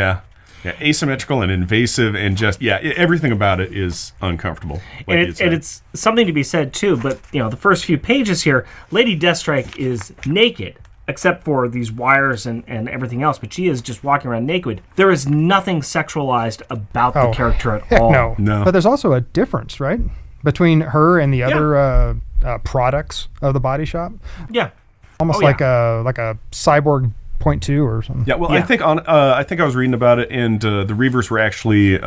asymmetrical and invasive, and just everything about it is uncomfortable. Like and it's something to be said too. But the first few pages here, Lady Deathstrike is naked except for these wires and everything else. But she is just walking around naked. There is nothing sexualized about the character at all. No. But there's also a difference, right, between her and the other products of the body shop. Yeah, almost like a cyborg 0.2 or something. Yeah, well, I think I was reading about it, and the Reavers were actually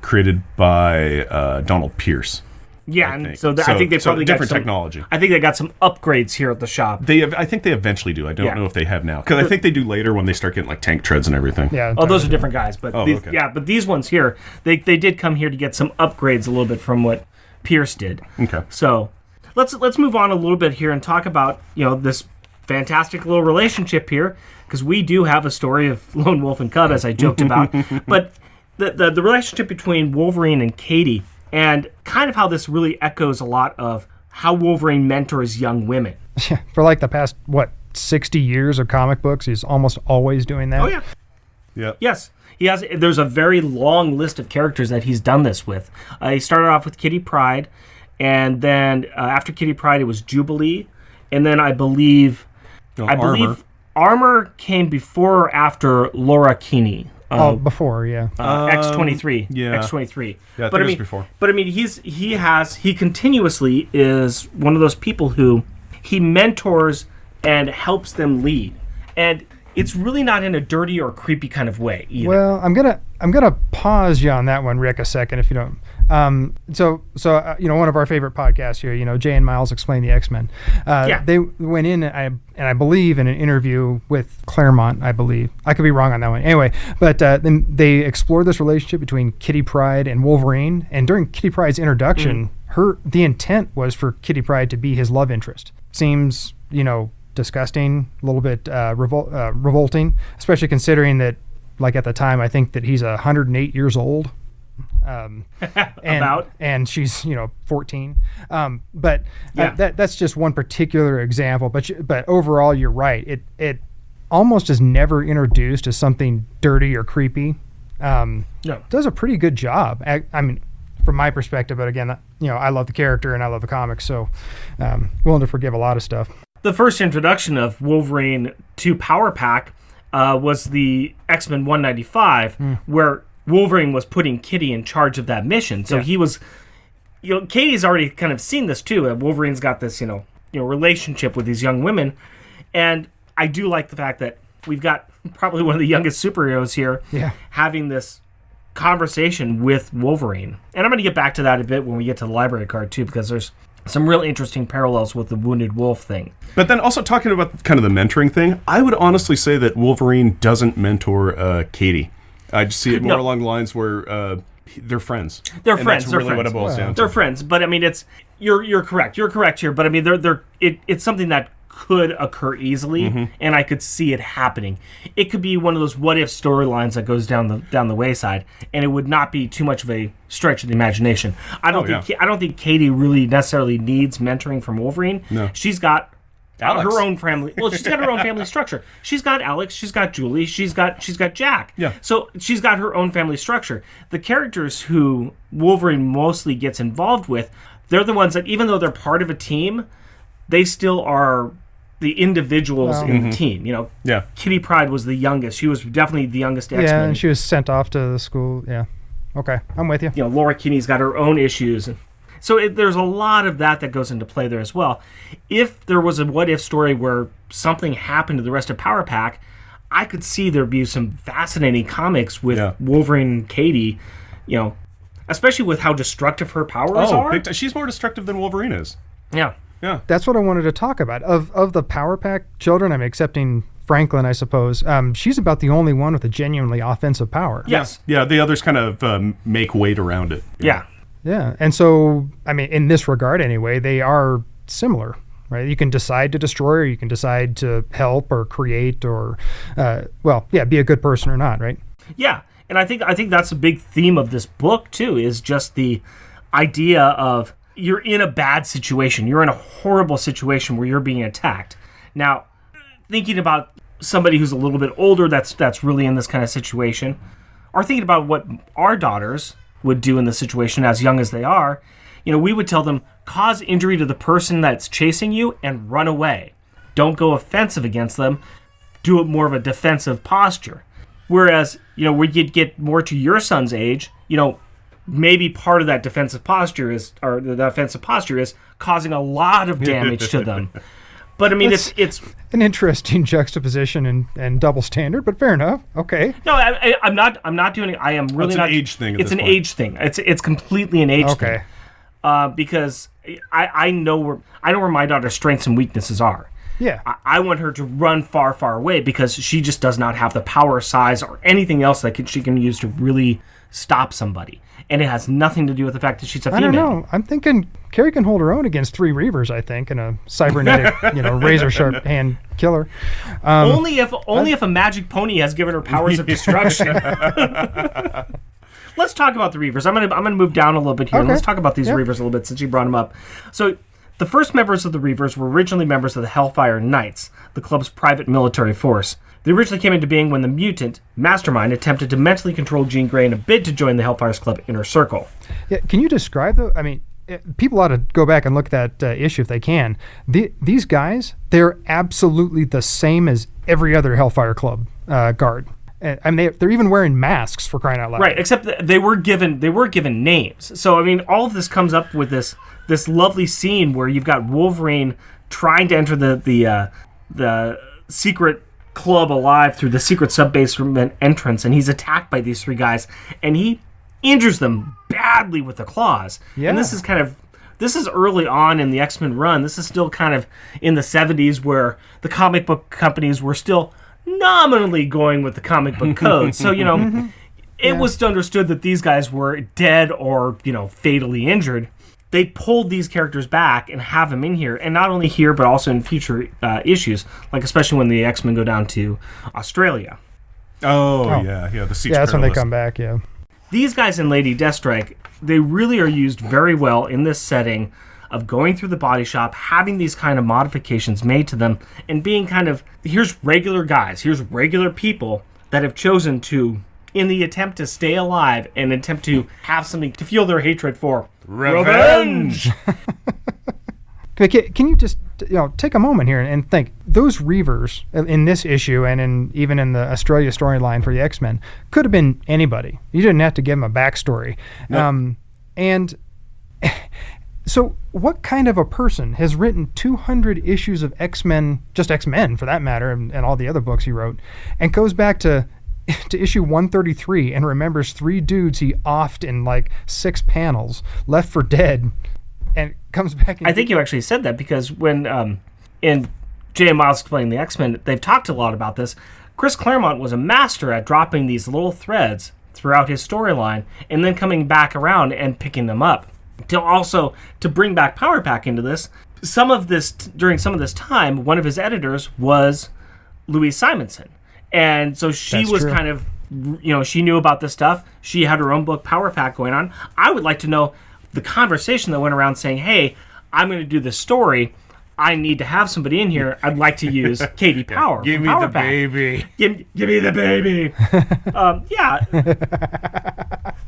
created by Donald Pierce. Yeah, and so I think they probably got different technology. I think they got some upgrades here at the shop. I think they eventually do. I don't know if they have now, because I think they do later when they start getting like tank treads and everything. Yeah. Oh, those are different guys, but but these ones here, they did come here to get some upgrades a little bit from what Pierce did. Okay. So let's move on a little bit here and talk about this fantastic little relationship here, because we do have a story of Lone Wolf and Cub, as I joked about, but the relationship between Wolverine and Katie, and kind of how this really echoes a lot of how Wolverine mentors young women. Yeah, for like the past 60 years of comic books, he's almost always doing that. Oh yeah. Yeah. Yes. He has. There's a very long list of characters that he's done this with. He started off with Kitty Pryde, and then after Kitty Pryde, it was Jubilee, and then I believe Armor came before or after Laura Kinney. Before, yeah. X-23. Yeah. X-23. Yeah, I think it was before. But I mean, he continuously is one of those people who he mentors and helps them lead. And it's really not in a dirty or creepy kind of way either. Well, I'm gonna pause you on that one, Rick, a second, if you don't. So one of our favorite podcasts here, Jay and Miles Explain the X-Men. They went in, and I believe in an interview with Claremont, I believe. I could be wrong on that one. Anyway, but then they explored this relationship between Kitty Pryde and Wolverine, and during Kitty Pryde's introduction, the intent was for Kitty Pryde to be his love interest. Seems, disgusting, a little bit revolting, especially considering that, like at the time, I think that he's 108 years old. And she's 14, but that's just one particular example. But overall, you're right. It almost is never introduced as something dirty or creepy. Does a pretty good job. I mean, from my perspective. But again, I love the character and I love the comics, so willing to forgive a lot of stuff. The first introduction of Wolverine to Power Pack was the X-Men 195, where Wolverine was putting Kitty in charge of that mission. So he was, Katie's already kind of seen this too. Wolverine's got this, relationship with these young women. And I do like the fact that we've got probably one of the youngest superheroes here having this conversation with Wolverine. And I'm going to get back to that a bit when we get to the library card too, because there's some real interesting parallels with the Wounded Wolf thing. But then also talking about kind of the mentoring thing, I would honestly say that Wolverine doesn't mentor Katie. I just see it more along the lines where they're friends. They're friends. That's they're really friends. what it boils down to. They're friends, but I mean, you're correct. You're correct here, but I mean, it's something that could occur easily, and I could see it happening. It could be one of those what if storylines that goes down the wayside, and it would not be too much of a stretch of the imagination. I don't think Katie really necessarily needs mentoring from Wolverine. No, she's got Alex. Her own family. Well, she's got her own family structure. She's got Alex. She's got Julie. She's got Jack. Yeah. So she's got her own family structure. The characters who Wolverine mostly gets involved with, they're the ones that, even though they're part of a team, they still are the individuals in the team. You know, Yeah. Kitty Pryde was the youngest. She was definitely the youngest X-Men. Yeah, and she was sent off to the school. Yeah. Okay, I'm with you. You know, Laura Kinney's got her own issues. So there's a lot of that goes into play there as well. If there was a what-if story where something happened to the rest of Power Pack, I could see there'd be some fascinating comics with Wolverine and Katie, you know, especially with how destructive her powers are. She's more destructive than Wolverine is. Yeah. Yeah. That's what I wanted to talk about. Of the Power Pack children, I mean, excepting Franklin, I suppose, she's about the only one with a genuinely offensive power. Yes. Yeah, the others kind of make weight around it. Yeah. Yeah, and so, I mean, in this regard anyway, they are similar, right? You can decide to destroy, or you can decide to help or create or, be a good person or not, right? Yeah, and I think that's a big theme of this book, too, is just the idea of you're in a bad situation. You're in a horrible situation where you're being attacked. Now, thinking about somebody who's a little bit older that's really in this kind of situation, or thinking about what our daughters would do in the situation as young as they are, you know, we would tell them, cause injury to the person that's chasing you and run away. Don't go offensive against them. Do it more of a defensive posture. Whereas, you know, where you'd get more to your son's age, you know, maybe part of that defensive posture is causing a lot of damage to them. But I mean, it's an interesting juxtaposition and double standard, but fair enough. Okay. No, I'm not doing it. I am really it's not. An age thing. It's an age thing. It's completely an age thing. Because I know where my daughter's strengths and weaknesses are. Yeah. I want her to run far, far away because she just does not have the power, size, or anything else that she can use to really stop somebody. And it has nothing to do with the fact that she's a female. I don't know. I'm thinking Carrie can hold her own against 3 Reavers, I think, and a cybernetic, razor sharp hand killer. Only if a magic pony has given her powers of destruction. Let's talk about the Reavers. I'm gonna move down a little bit here. Okay. Let's talk about these Reavers a little bit since you brought them up. So, the first members of the Reavers were originally members of the Hellfire Knights, the club's private military force. They originally came into being when the mutant, Mastermind, attempted to mentally control Jean Grey in a bid to join the Hellfire's Club Inner Circle. Yeah, can you describe I mean, people ought to go back and look at that issue if they can. These guys, they're absolutely the same as every other Hellfire Club guard. I mean, they're even wearing masks, for crying out loud. Right, except that they were given names. So I mean, all of this comes up with this lovely scene where you've got Wolverine trying to enter the secret club alive through the secret sub-basement entrance, and he's attacked by these 3 guys, and he injures them badly with the claws. Yeah. And this is early on in the X-Men run. This is still kind of in the 70s where the comic book companies were still nominally going with the comic book code. So, it was understood that these guys were dead or, fatally injured. They pulled these characters back and have them in here, and not only here, but also in future issues, like especially when the X-Men go down to Australia. Oh. Yeah, the Siege that's when they Perilous. come back, yeah. These guys in Lady Deathstrike, they really are used very well in this setting of going through the body shop, having these kind of modifications made to them, and being kind of, here's regular guys, here's regular people that have chosen to, in the attempt to stay alive and attempt to have something to fuel their hatred for. Revenge! Can you just take a moment here and think, those Reavers in this issue and even in the Australia storyline for the X-Men could have been anybody. You didn't have to give them a backstory. Nope. And so what kind of a person has written 200 issues of X-Men, just X-Men for that matter, and all the other books he wrote, and goes back to issue 133 and remembers 3 dudes he offed in like 6 panels, left for dead, and comes back and... I think you actually said that because when in J. M. Miles Explaining the X-Men, they've talked a lot about this. Chris Claremont was a master at dropping these little threads throughout his storyline and then coming back around and picking them up. To bring back Power Pack into this, during some of this time, one of his editors was Louise Simonson. And so she That's was true. kind of, she knew about this stuff. She had her own book, Power Pack, going on. I would like to know the conversation that went around saying, hey, I'm going to do this story. I need to have somebody in here. I'd like to use Katie Power. Give me Power the Pack. baby. Give me the baby.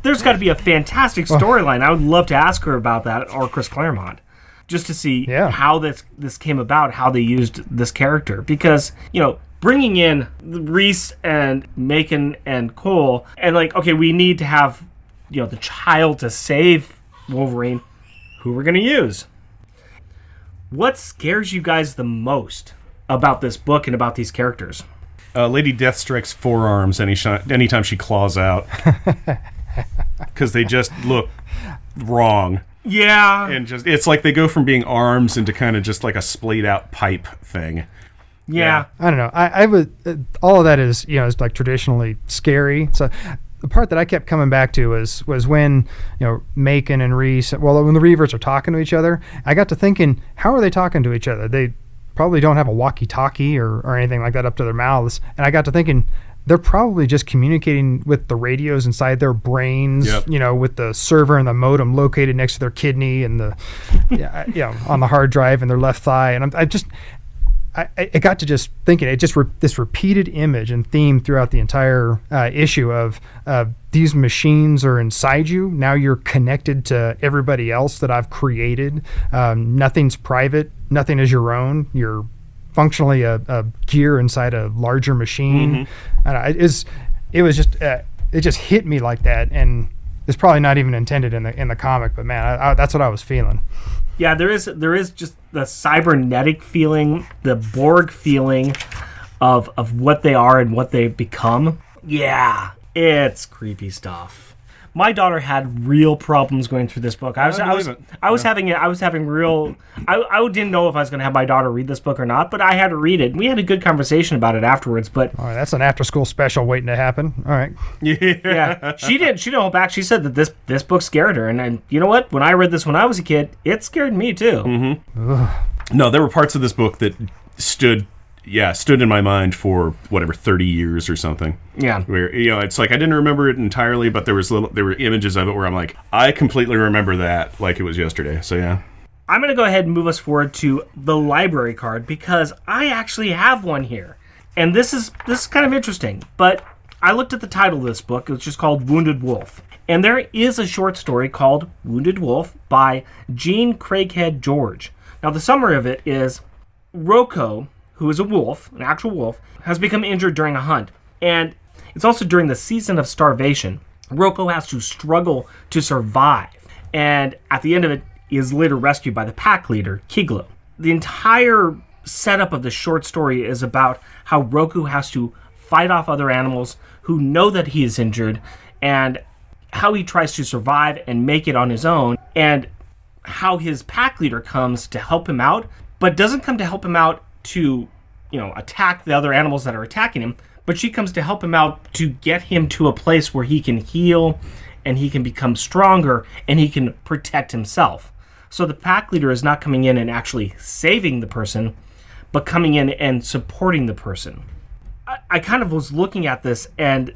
There's got to be a fantastic storyline. I would love to ask her about that, or Chris Claremont. just to see how this came about, how they used this character. Because, bringing in Reese and Macon and Cole, and okay, we need to have, the child to save Wolverine. Who we're going to use? What scares you guys the most about this book and about these characters? Lady Deathstrike's forearms anytime she claws out. Because they just look wrong. Yeah. And it's like they go from being arms into kind of just like a splayed out pipe thing. Yeah. I don't know. I would all of that is is like traditionally scary. So the part that I kept coming back to was when Macon and Reese, when the Reavers are talking to each other, I got to thinking, how are they talking to each other? They probably don't have a walkie-talkie or anything like that up to their mouths. And I got to thinking, they're probably just communicating with the radios inside their brains, with the server and the modem located next to their kidney and the on the hard drive in their left thigh. And I got to just thinking, this repeated image and theme throughout the entire issue of these machines are inside you. Now you're connected to everybody else that I've created. Nothing's private. Nothing is your own. You're functionally a gear inside a larger machine. Mm-hmm. It just hit me like that, and it's probably not even intended in the comic. But man, that's what I was feeling. Yeah, there is just the cybernetic feeling, the Borg feeling of what they are and what they've become. Yeah, it's creepy stuff. My daughter had real problems going through this book. I didn't know if I was going to have my daughter read this book or not, but I had to read it. We had a good conversation about it afterwards. But all right, that's an after-school special waiting to happen. All right. Yeah. She didn't hold back. She said that this book scared her, and you know what? When I read this when I was a kid, it scared me too. Mm-hmm. No, there were parts of this book that stood in my mind for 30 years or something. Yeah. Where it's like I didn't remember it entirely, but there were images of it where I'm like, I completely remember that like it was yesterday. So yeah. I'm going to go ahead and move us forward to the library card because I actually have one here. And this is kind of interesting, but I looked at the title of this book, which is called Wounded Wolf. And there is a short story called Wounded Wolf by Gene Craighead George. Now the summary of it is Rocco, who is a wolf, an actual wolf, has become injured during a hunt. And it's also during the season of starvation. Rocco has to struggle to survive. And at the end of it, he is later rescued by the pack leader, Kiglo. The entire setup of the short story is about how Rocco has to fight off other animals who know that he is injured, and how he tries to survive and make it on his own, and how his pack leader comes to help him out, but doesn't come to help him out to, attack the other animals that are attacking him, but she comes to help him out to get him to a place where he can heal and he can become stronger and he can protect himself. So the pack leader is not coming in and actually saving the person, but coming in and supporting the person. I kind of was looking at this and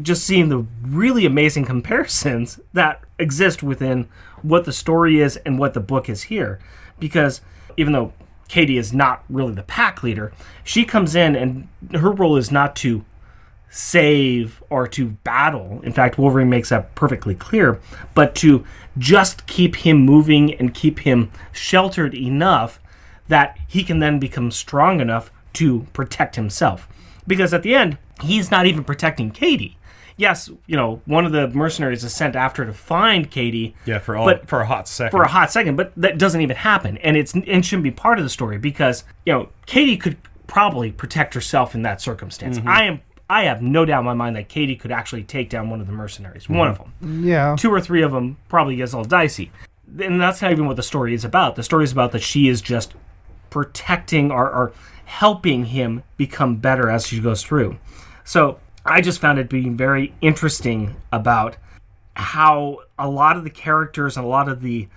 just seeing the really amazing comparisons that exist within what the story is and what the book is here. Because even though Katie is not really the pack leader, she comes in and her role is not to save or to battle. In fact, Wolverine makes that perfectly clear, but to just keep him moving and keep him sheltered enough that he can then become strong enough to protect himself. Because at the end, he's not even protecting Katie. Yes, one of the mercenaries is sent after to find Katie. Yeah, for a hot second. For a hot second, but that doesn't even happen, and it shouldn't be part of the story because Katie could probably protect herself in that circumstance. Mm-hmm. I have no doubt in my mind that Katie could actually take down one of the mercenaries. Mm-hmm. One of them. Yeah. 2 or 3 of them probably gets a little dicey, and that's not even what the story is about. The story is about that she is just protecting or helping him become better as she goes through. So I just found it being very interesting about how a lot of the characters and a lot of the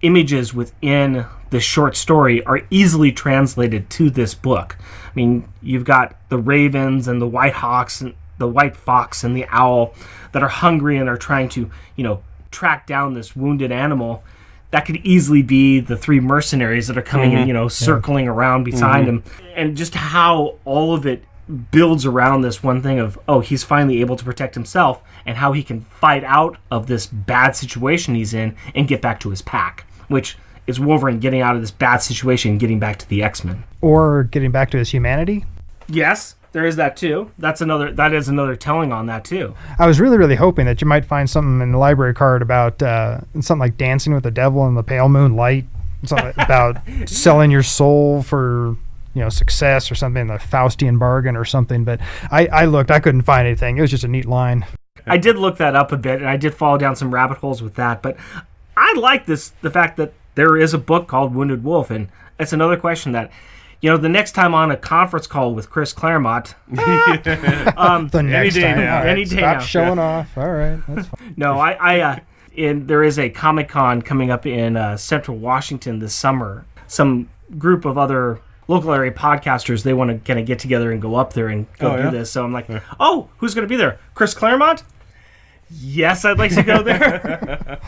images within the short story are easily translated to this book. I mean, you've got the ravens and the white hawks and the white fox and the owl that are hungry and are trying to, track down this wounded animal. That could easily be the 3 mercenaries that are coming in, circling around beside him. And just how all of it builds around this one thing of, he's finally able to protect himself and how he can fight out of this bad situation he's in and get back to his pack, which It's Wolverine getting out of this bad situation and getting back to the X-Men. Or getting back to his humanity. Yes, there is that too. That is another telling on that too. I was really, really hoping that you might find something in the library card about something like dancing with the devil in the pale moonlight, something about selling your soul for success or something, the Faustian bargain or something. But I looked, I couldn't find anything. It was just a neat line. I did look that up a bit, and I did fall down some rabbit holes with that. But I like the fact that there is a book called Wounded Wolf, and it's another question that, the next time on a conference call with Chris Claremont, The next day time. now. All right, Any day stop now. showing off. All right, that's fine. No, there is a Comic-Con coming up in Central Washington this summer. Some group of other local area podcasters, they want to kind of get together and go up there and go do this. So I'm like, oh, who's going to be there? Chris Claremont? Yes, I'd like to go there.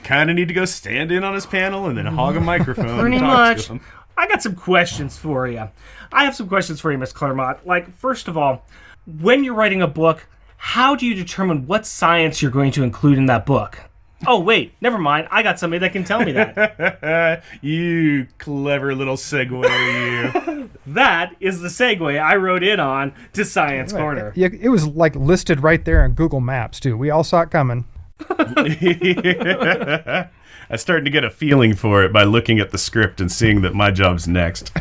Kind of need to go stand in on his panel and then hog a microphone. Pretty and talk much. to him. I got some questions for you. I have some questions for you, Miss Claremont. Like, first of all, when you're writing a book, how do you determine what science you're going to include in that book? Oh, wait, never mind. I got somebody that can tell me that. You clever little segue, you. That is the segue I wrote in on to Science Corner. Yeah, it was like listed right there on Google Maps too. We all saw it coming. I'm starting to get a feeling for it by looking at the script and seeing that my job's next.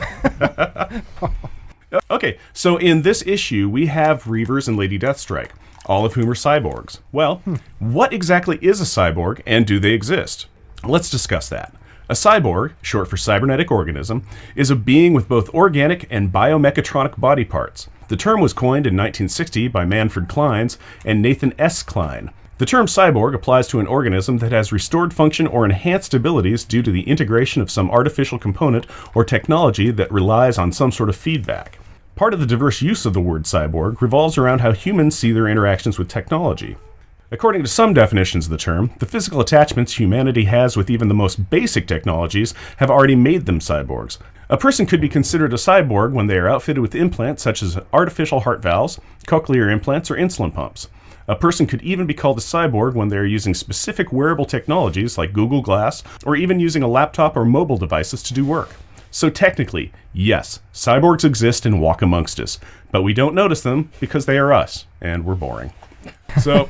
Okay, so in this issue, we have Reavers and Lady Deathstrike, all of whom are cyborgs. Well, what exactly is a cyborg, and do they exist? Let's discuss that. A cyborg, short for cybernetic organism, is a being with both organic and biomechatronic body parts. The term was coined in 1960 by Manfred Clynes and Nathan S. Klein. The term cyborg applies to an organism that has restored function or enhanced abilities due to the integration of some artificial component or technology that relies on some sort of feedback. Part of the diverse use of the word cyborg revolves around how humans see their interactions with technology. According to some definitions of the term, the physical attachments humanity has with even the most basic technologies have already made them cyborgs. A person could be considered a cyborg when they are outfitted with implants such as artificial heart valves, cochlear implants, or insulin pumps. A person could even be called a cyborg when they are using specific wearable technologies like Google Glass, or even using a laptop or mobile devices to do work. So technically, yes, cyborgs exist and walk amongst us, but we don't notice them because they are us, and we're boring. So,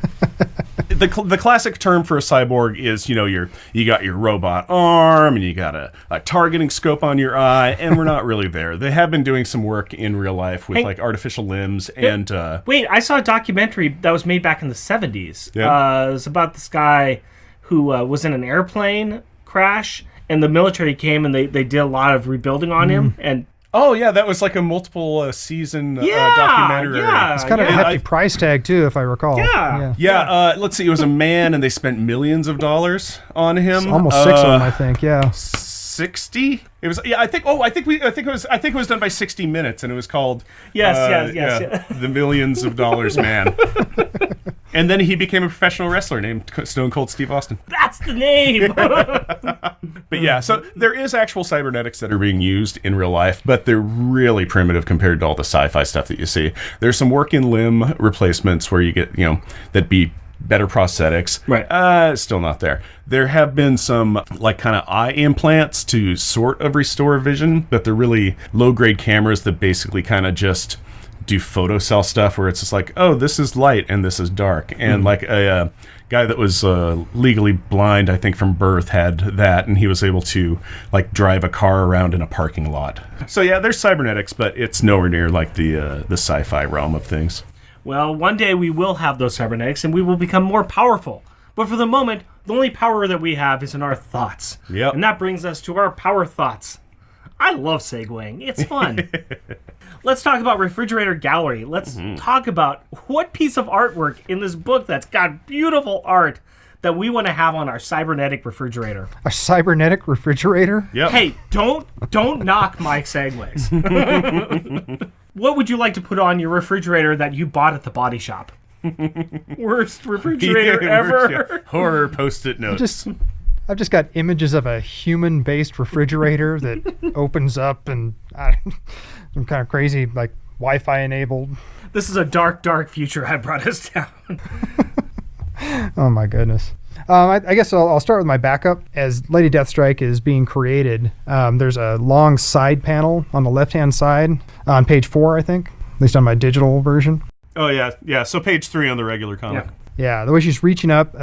the classic term for a cyborg is, you got your robot arm and you got a targeting scope on your eye, and we're not really there. They have been doing some work in real life with like artificial limbs and. Wait, I saw a documentary that was made back in the 70s. Yeah. It was about this guy who was in an airplane crash, and the military came and they did a lot of rebuilding on him. And oh yeah, that was like a multiple season documentary. Yeah, It's kind of a hefty price tag too, if I recall. Yeah. Let's see. It was a man, and they spent millions of dollars on him. Almost 6 of them, I think. Yeah. 60. It was. Yeah, I think it was done by 60 Minutes, and it was called. Yes. The Millions of Dollars Man. And then he became a professional wrestler named Stone Cold Steve Austin. That's the name. But yeah, so there is actual cybernetics that are being used in real life, but they're really primitive compared to all the sci-fi stuff that you see. There's some work in limb replacements where you get, that be better prosthetics. Right. Still not there. There have been some like kind of eye implants to sort of restore vision, but they're really low-grade cameras that basically kind of just do photocell stuff where it's just like, oh, this is light and this is dark. And like a guy that was legally blind, I think from birth, had that, and he was able to like drive a car around in a parking lot. So yeah, there's cybernetics, but it's nowhere near like the sci-fi realm of things. Well, one day we will have those cybernetics and we will become more powerful. But for the moment, the only power that we have is in our thoughts. Yep. And that brings us to our power thoughts. I love segueing. It's fun. Let's talk about Refrigerator Gallery. Let's talk about what piece of artwork in this book that's got beautiful art that we want to have on our cybernetic refrigerator. A cybernetic refrigerator? Yep. Hey, don't knock my segues. What would you like to put on your refrigerator that you bought at the body shop? Worst refrigerator ever. Horror Post-it notes. I've just got images of a human-based refrigerator that opens up and some kind of crazy, like, Wi-Fi enabled. This is a dark, dark future I brought us down. Oh, my goodness. I guess I'll start with my backup. As Lady Deathstrike is being created, there's a long side panel on the left-hand side on page 4, I think, at least on my digital version. Oh, yeah. So page 3 on the regular comic. Yeah, the way she's reaching up,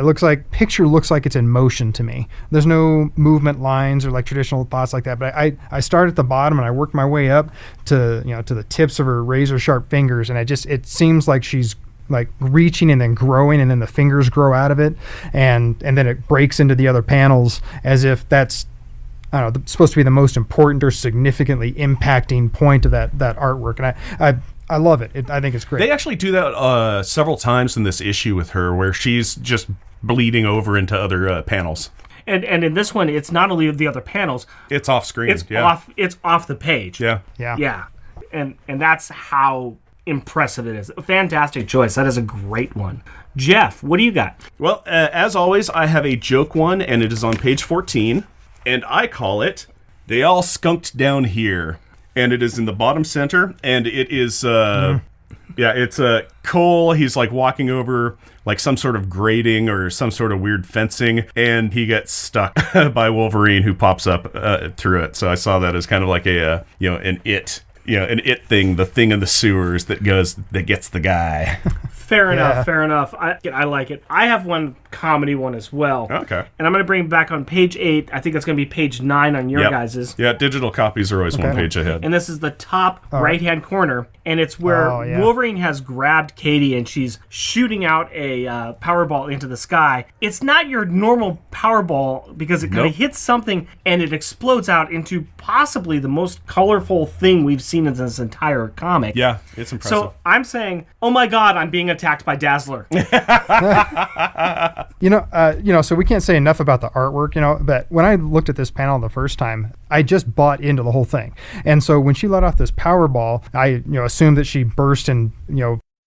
picture looks like it's in motion to me. There's no movement lines or like traditional thoughts like that. But I start at the bottom and I work my way up to the tips of her razor sharp fingers, and it seems like she's like reaching and then growing, and then the fingers grow out of it, and then it breaks into the other panels as if that's, I don't know, supposed to be the most important or significantly impacting point of that artwork. And I love it. I think it's great. They actually do that several times in this issue with her, where she's just bleeding over into other panels. And in this one, it's not only the other panels. It's off screen. It's off the page. Yeah. And that's how impressive it is. A fantastic choice. That is a great one. Jeff, what do you got? Well, as always, I have a joke one, and it is on page 14, and I call it "They All Skunked Down Here." And it is in the bottom center, and it is, it's Cole. He's like walking over like some sort of grating or some sort of weird fencing, and he gets stuck by Wolverine, who pops up through it. So I saw that as kind of like an it thing, the thing in the sewers that gets the guy. Fair enough. I like it. I have one comedy one as well. Okay. And I'm going to bring it back on page 8. I think that's going to be page 9 on your guys's. Yeah, digital copies are always one page ahead. And this is the top right-hand corner, and it's where Wolverine has grabbed Katie, and she's shooting out a Powerball into the sky. It's not your normal Powerball, because it kind of hits something, and it explodes out into possibly the most colorful thing we've seen in this entire comic. Yeah, it's impressive. So I'm saying, oh my God, I'm being attacked by Dazzler. So we can't say enough about the artwork, but when I looked at this panel the first time, I just bought into the whole thing. And so when she let off this Powerball, I assumed that she burst in,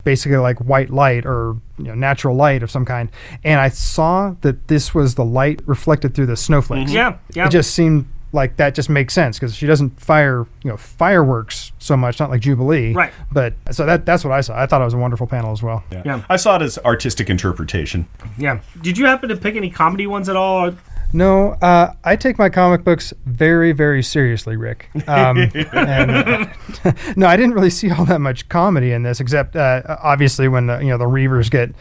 basically like white light or natural light of some kind. And I saw that this was the light reflected through the snowflakes. Yeah. It just seemed like that just makes sense, because she doesn't fire fireworks so much, not like Jubilee. Right. But so that's what I saw. I thought it was a wonderful panel as well. Yeah. I saw it as artistic interpretation. Yeah. Did you happen to pick any comedy ones at all? No, I take my comic books very, very seriously, Rick. No, I didn't really see all that much comedy in this, except obviously when the Reavers get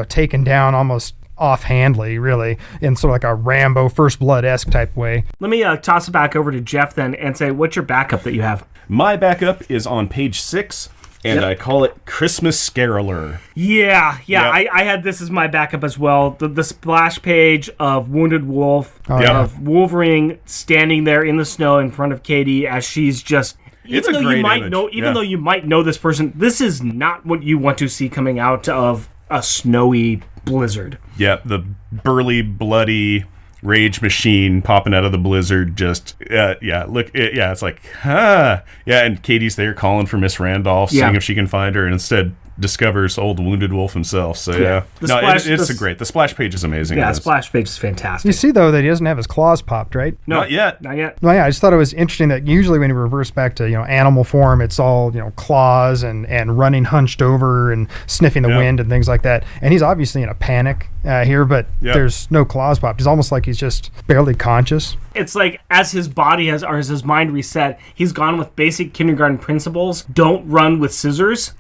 taken down almost offhandedly, really, in sort of like a Rambo First Blood-esque type way. Let me toss it back over to Jeff then and say, what's your backup that you have? My backup is on page 6, and I call it Christmas Scaroler. Yeah. I had this as my backup as well. The splash page of Wounded Wolf, of Wolverine standing there in the snow in front of Katie as she's just... Even though you might know this person, this is not what you want to see coming out of a snowy blizzard. Yeah, the burly, bloody rage machine popping out of the blizzard. Just it's like, and Katie's there calling for Miss Randolph, seeing if she can find her, and instead discovers old Wounded Wolf himself. So it's great. The splash page is amazing. Yeah, the splash page is fantastic. You see though that he doesn't have his claws popped, right? No, not yet. Not yet. Well, yeah, I just thought it was interesting that usually when you reverse back to animal form, it's all claws and running hunched over and sniffing the wind and things like that. And he's obviously in a panic here, but there's no claws popped. It's almost like he's just barely conscious. It's like as his body has, or as his mind reset, he's gone with basic kindergarten principles. Don't run with scissors.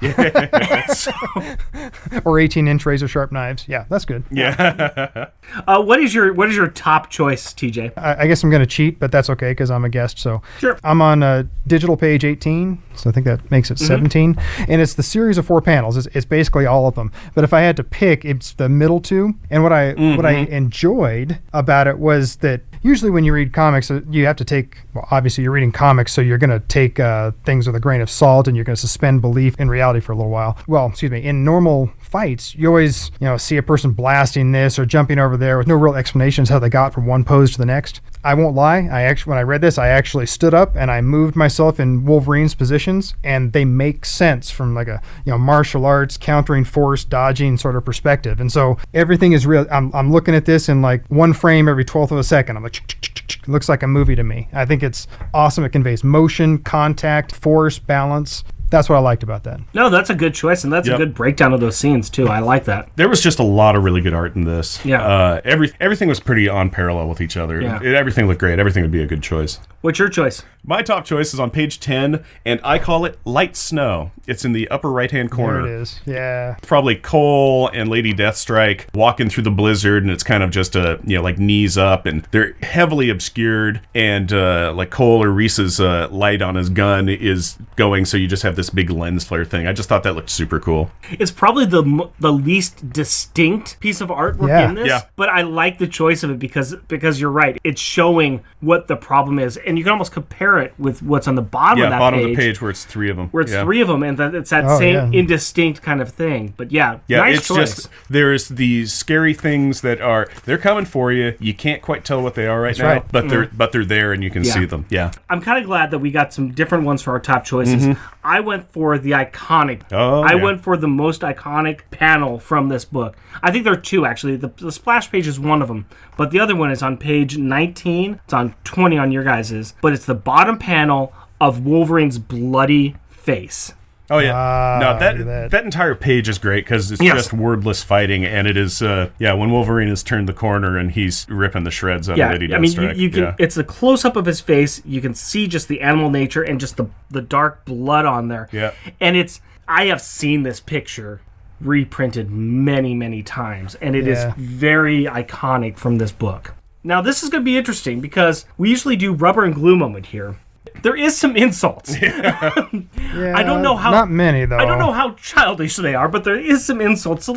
Or 18-inch razor sharp knives. Yeah, that's good. Yeah. What is your top choice, TJ? I guess I'm going to cheat, but that's okay because I'm a guest. So sure. I'm on digital page 18, so I think that makes it 17. And it's the series of 4 panels. It's basically all of them. But if I had to pick, it's the middle 2. And what I enjoyed about it was that usually when you read comics, you have to take, obviously you're reading comics, so you're going to take things with a grain of salt and you're going to suspend belief in reality for a little while. Well, excuse me, in normal fights, you always see a person blasting this or jumping over there with no real explanations how they got from one pose to the next. I won't lie, when I read this, I actually stood up and I moved myself in Wolverine's positions, and they make sense from like a martial arts, countering force, dodging sort of perspective. And so everything is real. I'm looking at this in like one frame every 12th of a second. I'm like, it looks like a movie to me. I think it's awesome. It conveys motion, contact, force, balance. that's what I liked about that. No, that's a good choice, and that's a good breakdown of those scenes, too. I like that. There was just a lot of really good art in this. Yeah. Everything was pretty on parallel with each other. Yeah. Everything looked great. Everything would be a good choice. What's your choice? My top choice is on page 10, and I call it Light Snow. It's in the upper right-hand corner. There it is. Yeah. It's probably Cole and Lady Deathstrike walking through the blizzard, and it's kind of just like knees up, and they're heavily obscured, and like Cole or Reese's light on his gun is going, so you just have this big lens flare thing. I just thought that looked super cool. It's probably the least distinct piece of artwork in this, but I like the choice of it because you're right. It's showing what the problem is, and you can almost compare it with what's on the bottom of that bottom page. of the page where it's three of them. Where it's three of them, and it's that same indistinct kind of thing. But nice it's choice. Just there's these scary things that they're coming for you. You can't quite tell what they are right now, but they're there and you can see them. Yeah, I'm kind of glad that we got some different ones for our top choices. I went for the iconic. I went for the most iconic panel from this book. I think there are two actually. The splash page is one of them, but the other one is on page 19. It's on 20 on your guys's, but it's the bottom panel of Wolverine's bloody face. Oh yeah, no, that entire page is great because it's just wordless fighting, and it is when Wolverine has turned the corner and he's ripping the shreds out of Lady Deathstrike. You can. It's a close up of his face. You can see just the animal nature and just the dark blood on there. Yeah, and I have seen this picture reprinted many, many times, and it is very iconic from this book. Now this is going to be interesting because we usually do rubber and glue moment here. There is some insults. I don't know how. Not many though. I don't know how childish they are, but there is some insults. So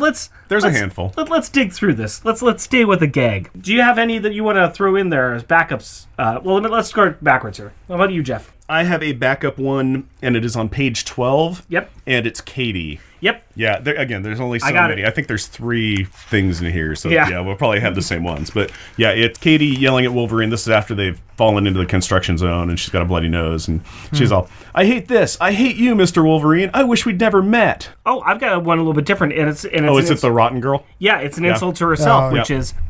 There's a handful. Let's dig through this. Let's stay with a gag. Do you have any that you want to throw in there as backups? Let's start backwards here. How about you, Jeff? I have a backup one, and it is on page 12. Yep. And it's Katie. Yep. Yeah, there's only so many. I think there's 3 things in here, so we'll probably have the same ones. But yeah, it's Katie yelling at Wolverine. This is after they've fallen into the construction zone, and she's got a bloody nose, and she's all, "I hate this. I hate you, Mr. Wolverine. I wish we'd never met." Oh, I've got one a little bit different, and it's is it the rotten girl? Yeah, it's an insult to herself,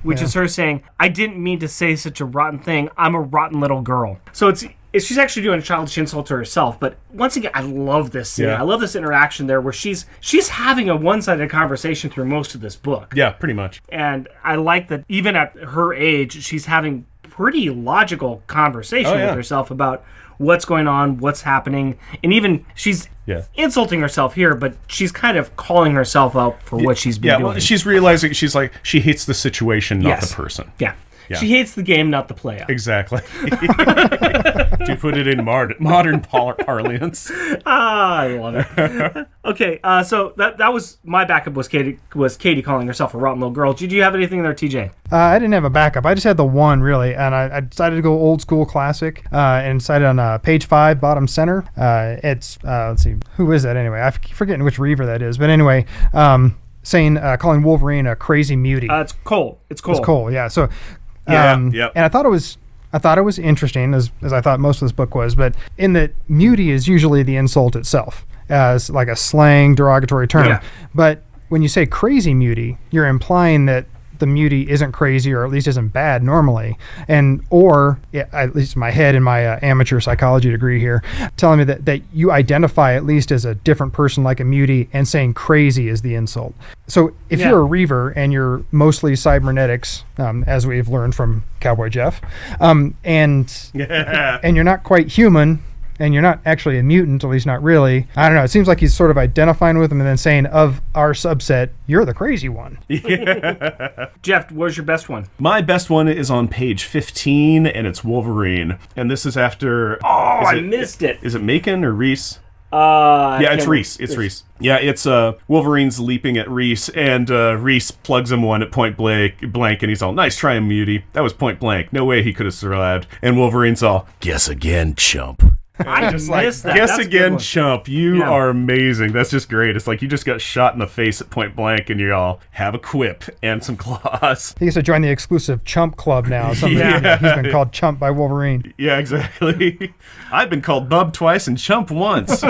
which is her saying, "I didn't mean to say such a rotten thing. I'm a rotten little girl." So she's actually doing a childish insult to herself, but once again, I love this scene. I love this interaction there where she's having a one-sided conversation through most of this book. Yeah, pretty much. And I like that even at her age, she's having pretty logical conversation with herself about what's going on, what's happening, and even she's insulting herself here, but she's kind of calling herself out for what she's been doing. Well, she's realizing she hates the situation, not the person. Yeah. She hates the game, not the player. Exactly. To put it in modern parlance. I love it. Okay, so that was my backup was Katie calling herself a rotten little girl. Did you have anything there, TJ? I didn't have a backup. I just had the one, really, and I decided to go old school classic and decided on page 5, bottom center. It's, let's see, who is that anyway? I'm forgetting which Reaver that is, but anyway, calling Wolverine a crazy mutie. It's Cole. It's Cole, yeah. So... And I thought it was interesting, as I thought most of this book was, but in that mutie is usually the insult itself, as like a slang derogatory term. Yeah. But when you say crazy mutie, you're implying that the mutie isn't crazy, or at least isn't bad normally, at least in my head, in my amateur psychology degree here, telling me that you identify at least as a different person like a mutie, and saying crazy is the insult. So if you're a Reaver and you're mostly cybernetics, as we've learned from Cowboy Jeff, and you're not quite human, and you're not actually a mutant, at least not really. I don't know. It seems like he's sort of identifying with him and then saying, of our subset, you're the crazy one. Yeah. Jeff, where's your best one? My best one is on page 15, and it's Wolverine. And this is after... I missed it. Is it Macon or Reese? It's Reese. It's Reese. Yeah, it's Wolverine's leaping at Reese, and Reese plugs him one at point blank, and he's all, "Nice try, mutie. That was point blank. No way he could have survived." And Wolverine's all, "Guess again, chump." I just missed that. Guess again, chump. You are amazing. That's just great. It's like you just got shot in the face at point blank, and you all have a quip and some claws. He used to join the exclusive Chump Club now. He's been called Chump by Wolverine. Yeah, exactly. I've been called Bub twice and Chump once.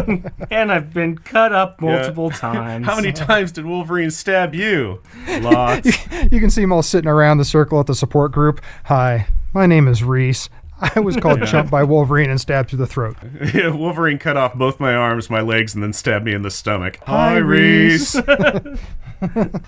And I've been cut up multiple times. How many times did Wolverine stab you? Lots. You can see them all sitting around the circle at the support group. "Hi, my name is Reese. I was called chump by Wolverine and stabbed through the throat. Yeah, Wolverine cut off both my arms, my legs, and then stabbed me in the stomach. Hi, Reese.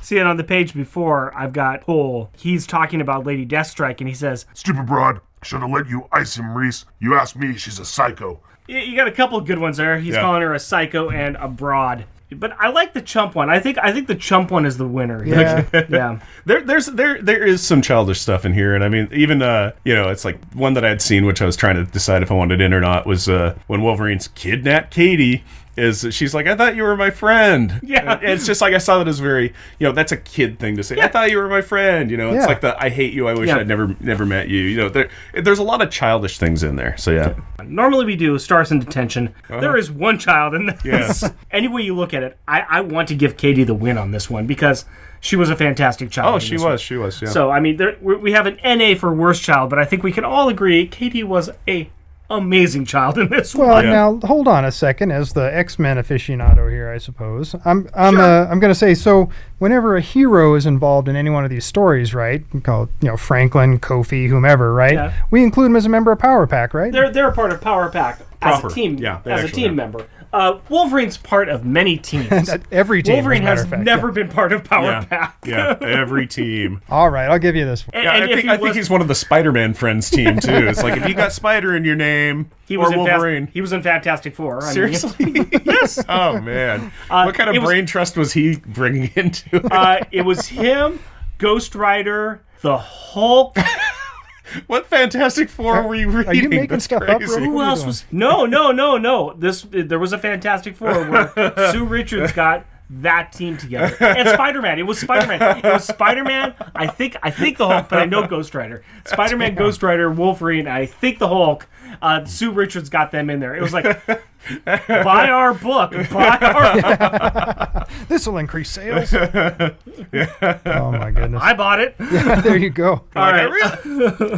See, and on the page before, I've got Cole. He's talking about Lady Deathstrike, and he says, Stupid broad. Should have let you ice him, Reese. You asked me, she's a psycho. you got a couple of good ones there. He's calling her a psycho and a broad. But I like the chump one. I think the chump one is the winner. Yeah. Yeah. There is some childish stuff in here, and I mean, even it's like one that I'd seen, which I was trying to decide if I wanted in or not, was when Wolverine's kidnapped Katie. She's like, I thought you were my friend. Yeah. And it's just like, I saw that as very, that's a kid thing to say. I thought you were my friend. It's like I hate you. I wish I'd never met you. There's a lot of childish things in there. So yeah. Normally we do Stars in Detention. There is one child in this. Yes. Any way you look at it, I want to give Katie the win on this one because she was a fantastic child. Oh, she was. Yeah. So, I mean, we have an NA for worst child, but I think we can all agree Katie was a amazing child in this one. Well, now hold on a second. As the X-Men aficionado here, I suppose I'm going to say, so whenever a hero is involved in any one of these stories, right? We call it, Franklin, Kofi, whomever, right? Yeah. We include them as a member of Power Pack, right? They're a part of Power Pack as a team. Yeah, as a team member. Wolverine's part of many teams. Every team. Wolverine has never been part of Power Pack. Yeah, every team. All right, I'll give you this one. I think he's one of the Spider-Man friends team too. It's like if you got Spider in your name, Wolverine. He was in Fantastic Four. Seriously? Yes. Oh man, what kind of brain trust was he bringing into it? It was him, Ghost Rider, the Hulk. What Fantastic Four were you reading? Are you making stuff up? Who else was? No. There was a Fantastic Four where Sue Richards got that team together, and Spider-Man. It was Spider-Man. I think the Hulk, but I know Ghost Rider. Spider-Man, Ghost Rider, Wolverine. I think the Hulk. Sue Richards got them in there. It was like, buy our book. This will increase sales. Oh my goodness! I bought it. Yeah, there you go. All right.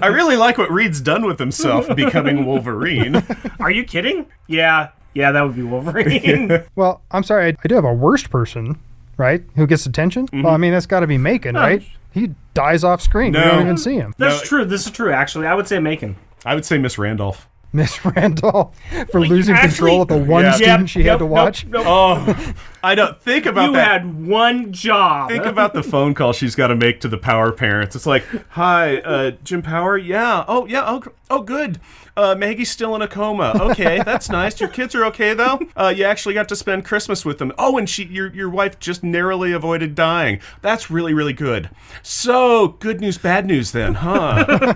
I really like what Reed's done with himself, becoming Wolverine. Are you kidding? Yeah, that would be Wolverine. Well, I'm sorry. I do have a worst person, right? Who gets attention? Mm-hmm. Well, I mean, that's got to be Macon, right? He dies off screen. We don't even see him. That's true. This is true, actually. I would say Macon. I would say Miss Randolph. Miss Randolph for losing control of the one student she had to watch. Nope. Oh, I don't think about that. You had one job. Think about the phone call she's got to make to the Power parents. It's like, hi, Jim Power? Yeah. Oh, yeah. Oh, good. Maggie's still in a coma. Okay, that's nice. Your kids are okay, though? You actually got to spend Christmas with them. Oh, and your wife just narrowly avoided dying. That's really, really good. So, good news, bad news then, huh?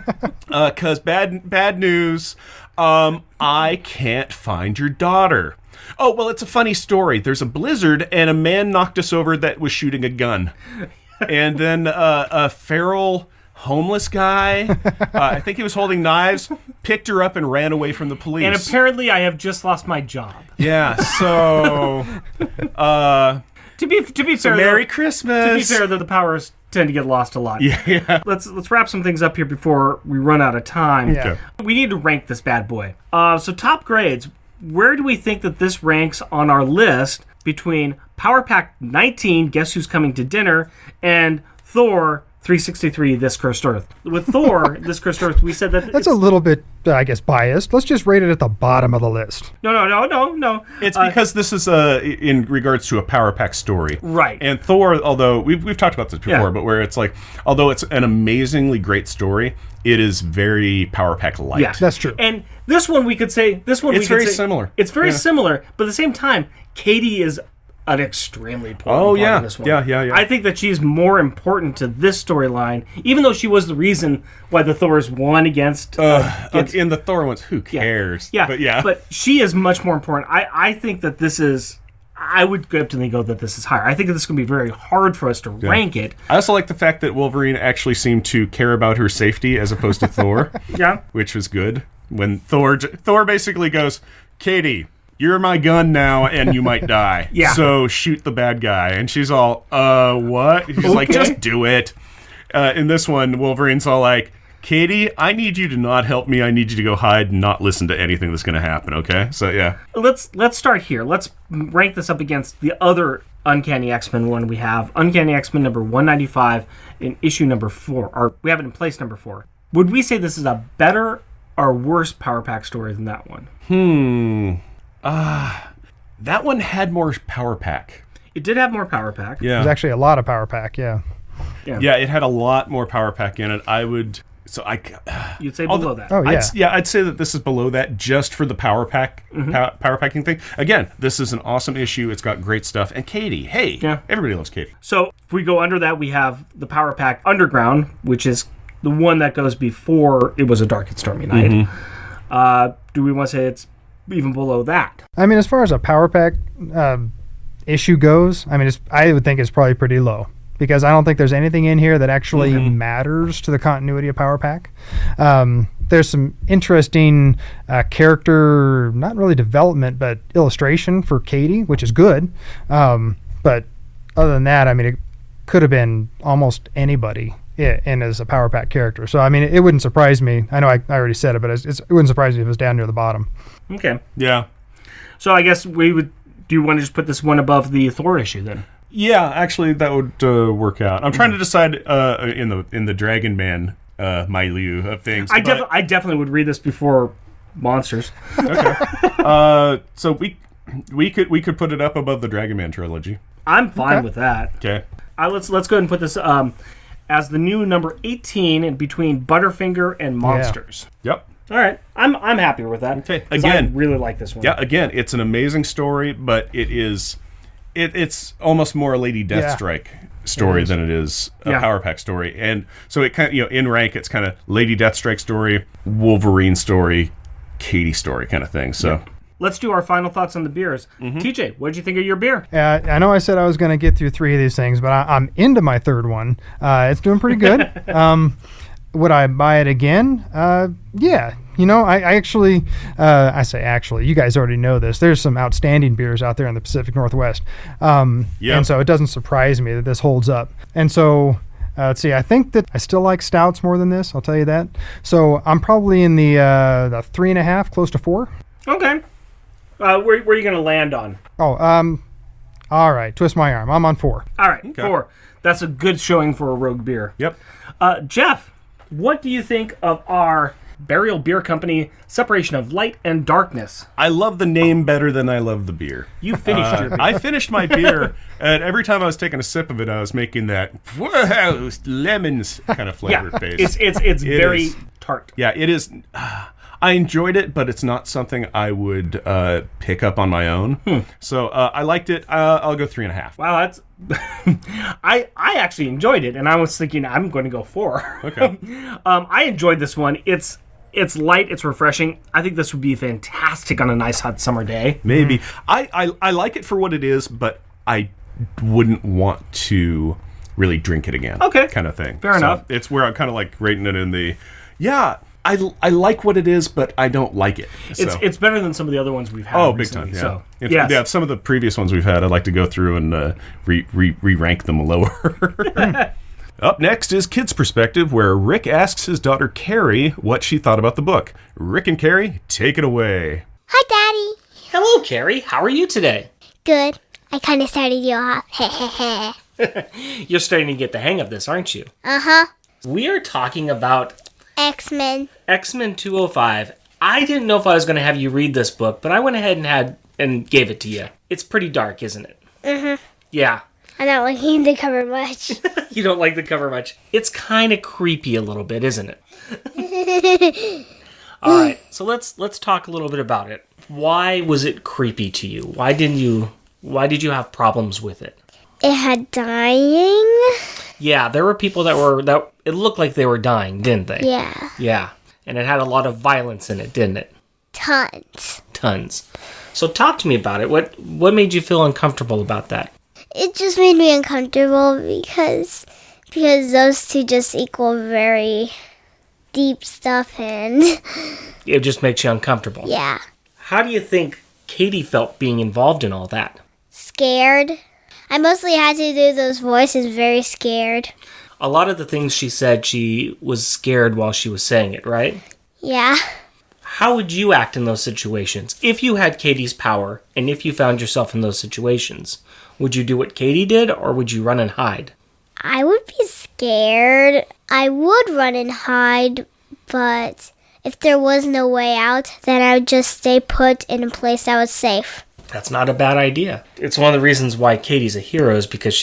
'Cause bad news... I can't find your daughter. Oh, well, it's a funny story. There's a blizzard, and a man knocked us over that was shooting a gun. And then a feral homeless guy, I think he was holding knives, picked her up and ran away from the police. And apparently I have just lost my job. Yeah, so... To be fair, Merry Christmas. To be fair, the Powers tend to get lost a lot. Yeah. Let's wrap some things up here before we run out of time. Yeah. We need to rank this bad boy. So top grades. Where do we think that this ranks on our list between Power Pack 19, Guess Who's Coming to Dinner, and Thor 363, This Cursed Earth? With Thor, This Cursed Earth, we said that... That's a little bit, I guess, biased. Let's just rate it at the bottom of the list. No. It's because this is in regards to a Power Pack story. Right. And Thor, although we've talked about this before, but where it's like, although it's an amazingly great story, it is very Power Pack light. Yeah, that's true. And this one we could say... It's very similar. It's very similar, but at the same time, Katie is an extremely important part of this one. Yeah. I think that she's more important to this storyline, even though she was the reason why the Thors won against... in the Thor ones, who cares? Yeah. But she is much more important. I think that this is... I would definitely go that this is higher. I think that this is going to be very hard for us to rank it. I also like the fact that Wolverine actually seemed to care about her safety as opposed to Thor. Yeah. Which was good. When Thor basically goes, Katie, you're my gun now and you might die. Yeah. So shoot the bad guy. And she's all, what? She's like, just do it. In this one, Wolverine's all like, Katie, I need you to not help me. I need you to go hide and not listen to anything that's going to happen, okay? So, yeah. Let's start here. Let's rank this up against the other Uncanny X-Men one we have. Uncanny X-Men number 195 in issue number 4. Or we have it in place number 4. Would we say this is a better or worse power pack story than that one? That one had more power pack. It did have more power pack. Yeah. There's actually a lot of power pack, yeah. Yeah, it had a lot more power pack in it. I would... So You'd say below that. Oh, yeah. I'd say that this is below that just for the power pack, power packing thing. Again, this is an awesome issue. It's got great stuff. And Katie, hey, everybody loves Katie. So if we go under that, we have the power pack Underground, which is the one that goes before it was a Dark and Stormy Night. Do we want to say it's even below that? I mean, as far as a power pack issue goes, I mean, I would think it's probably pretty low. Because I don't think there's anything in here that actually matters to the continuity of Power Pack. There's some interesting character, not really development, but illustration for Katie, which is good. But other than that, I mean, it could have been almost anybody in as a Power Pack character. So, I mean, it wouldn't surprise me. I know I already said it, but it wouldn't surprise me if it was down near the bottom. Okay. Yeah. So I guess we would... Do you want to just put this one above the Thor issue then? Yeah, actually, that would work out. I'm trying to decide in the Dragon Man milieu of things. I definitely would read this before Monsters. Okay. So we could put it up above the Dragon Man trilogy. I'm fine with that. Okay. Let's go ahead and put this as the new number 18 in between Butterfinger and Monsters. Yep. All right, I'm happy with that. Okay. 'Cause Again, I really like this one. Yeah. Again, it's an amazing story, but it's almost more a Lady Deathstrike story than it is a Power Pack story, and so it kind of in rank it's kind of Lady Deathstrike story, Wolverine story, Katie story kind of thing. So let's do our final thoughts on the beers. TJ, what did you think of your beer? I know I said I was going to get through 3 of these things, but I'm into my third one. It's doing pretty good. Would I buy it again? Yeah. You know, I actually, you guys already know this. There's some outstanding beers out there in the Pacific Northwest. And so it doesn't surprise me that this holds up. And so, let's see, I think that I still like stouts more than this, I'll tell you that. So I'm probably in the 3.5, close to 4. Okay. Where are you going to land on? All right, twist my arm. I'm on 4. All right, 4. That's a good showing for a rogue beer. Yep. Jeff, what do you think of our Burial Beer Company Separation of Light and Darkness? I love the name better than I love the beer. You finished your beer. I finished my beer, and every time I was taking a sip of it, I was making that whoa, lemons kind of flavor face. It's very tart. Yeah, it is. I enjoyed it, but it's not something I would pick up on my own. So I liked it. I'll go 3.5. Wow, that's. I actually enjoyed it, and I was thinking I'm going to go 4. Okay. I enjoyed this one. It's light. It's refreshing. I think this would be fantastic on a nice hot summer day. Maybe. I like it for what it is, but I wouldn't want to really drink it again. Okay. Kind of thing. Fair enough. It's where I'm kind of like rating it in the, I like what it is, but I don't like it. So. It's better than some of the other ones we've had. Oh, big recently, time! Yeah, So, yeah. Some of the previous ones we've had, I'd like to go through and re-rank them lower. Up next is Kid's Perspective, where Rick asks his daughter Carrie what she thought about the book. Rick and Carrie, take it away. Hi, Daddy. Hello, Carrie. How are you today? Good. I kind of started you off. You're starting to get the hang of this, aren't you? Uh-huh. We are talking about X-Men. X-Men 205. I didn't know if I was going to have you read this book, but I went ahead and gave it to you. It's pretty dark, isn't it? Mm-hmm. Yeah. I'm not liking the cover much. You don't like the cover much. It's kind of creepy a little bit, isn't it? All right, so let's talk a little bit about it. Why was it creepy to you? Why did you have problems with it? It had dying. Yeah, there were people that it looked like they were dying, didn't they? Yeah. Yeah, and it had a lot of violence in it, didn't it? Tons. So talk to me about it. What made you feel uncomfortable about that? It just made me uncomfortable because those two just equal very deep stuff, and it just makes you uncomfortable. Yeah. How do you think Katie felt being involved in all that? Scared. I mostly had to do those voices very scared. A lot of the things she said, she was scared while she was saying it, right? Yeah. How would you act in those situations? If you had Katie's power, and if you found yourself in those situations, would you do what Katie did, or would you run and hide? I would be scared. I would run and hide, but if there was no way out, then I would just stay put in a place that was safe. That's not a bad idea. It's one of the reasons why Katie's a hero is because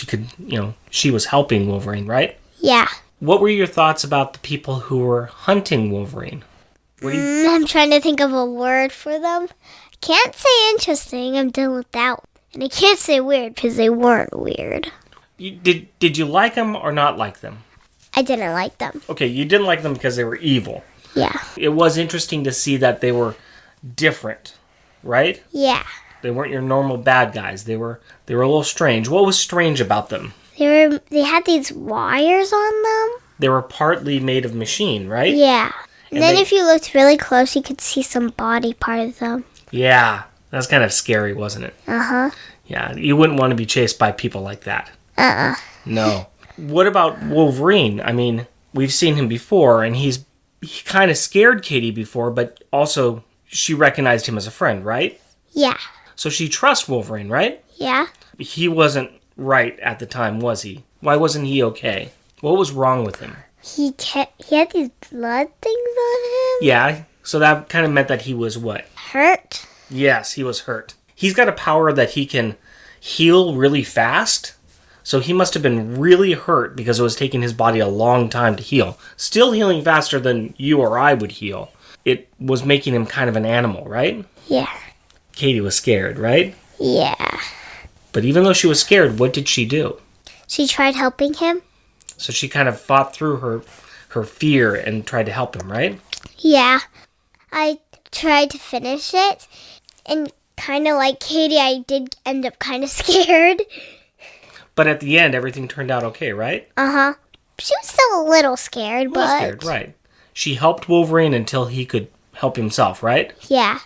she was helping Wolverine, right? Yeah. What were your thoughts about the people who were hunting Wolverine? I'm trying to think of a word for them. Can't say interesting. I'm done with that one. And I can't say weird because they weren't weird. Did you like them or not like them? I didn't like them. Okay, you didn't like them because they were evil. Yeah. It was interesting to see that they were different, right? Yeah. They weren't your normal bad guys. They were a little strange. What was strange about them? They had these wires on them. They were partly made of machine, right? Yeah. And then they- if you looked really close, you could see some body part of them. Yeah, that's kind of scary, wasn't it? Uh-huh. Yeah, you wouldn't want to be chased by people like that. Uh-uh. No. What about Wolverine? I mean, we've seen him before, and he kind of scared Katie before, but also she recognized him as a friend, right? Yeah. So she trusts Wolverine, right? Yeah. He wasn't right at the time, was he? Why wasn't he okay? What was wrong with him? He had these blood things on him. Yeah, so that kind of meant that he was what? Hurt. Yes, he was hurt. He's got a power that he can heal really fast. So he must have been really hurt because it was taking his body a long time to heal. Still healing faster than you or I would heal. It was making him kind of an animal, right? Yeah. Katie was scared, right? Yeah. But even though she was scared, what did she do? She tried helping him. So she kind of fought through her fear and tried to help him, right? Yeah. I tried to finish it. And kind of like Katie, I did end up kind of scared. But at the end, everything turned out okay, right? Uh-huh. She was still a little scared, A little but... scared, right. She helped Wolverine until he could help himself, right? Yeah.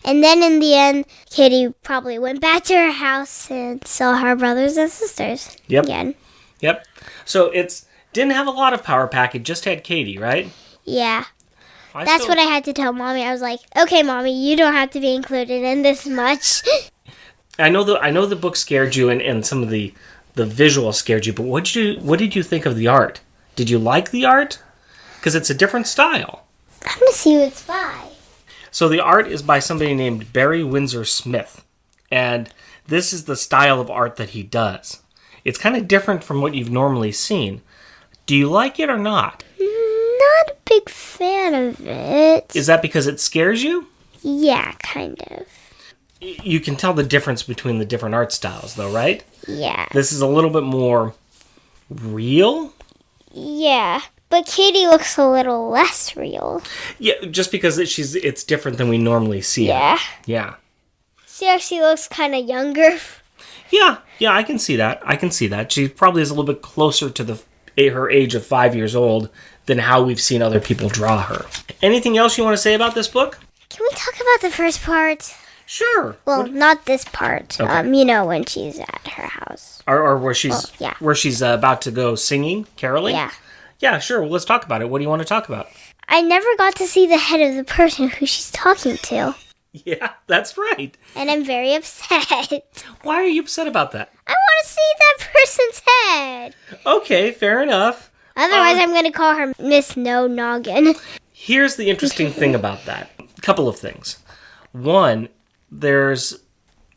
And then in the end, Katie probably went back to her house and saw her brothers and sisters Yep. again. Yep. So didn't have a lot of power pack. It just had Katie, right? Yeah. That's what I had to tell Mommy. I was like, okay, Mommy, you don't have to be included in this much. I know the book scared you and some of the visual scared you, but what did you think of the art? Did you like the art? Because it's a different style. I'm going to see who it's by. So the art is by somebody named Barry Windsor Smith. And this is the style of art that he does. It's kind of different from what you've normally seen. Do you like it or not? Not a big fan of it. Is that because it scares you? Yeah, kind of. You can tell the difference between the different art styles, though, right? Yeah. This is a little bit more real. Yeah. But Katie looks a little less real. Yeah, just because it's different than we normally see. Yeah. Yeah. She actually looks kind of younger. Yeah, I can see that. She probably is a little bit closer to her age of 5 years old than how we've seen other people draw her. Anything else you want to say about this book? Can we talk about the first part? Sure. Well, not this part. Okay. When she's at her house. Or where she's yeah. where she's about to go singing, caroling? Yeah. Yeah, sure. Well, let's talk about it. What do you want to talk about? I never got to see the head of the person who she's talking to. Yeah, that's right. And I'm very upset. Why are you upset about that? I want to see that person's head. Okay, fair enough. Otherwise, I'm going to call her Miss No Noggin. Here's the interesting thing about that. A couple of things. One,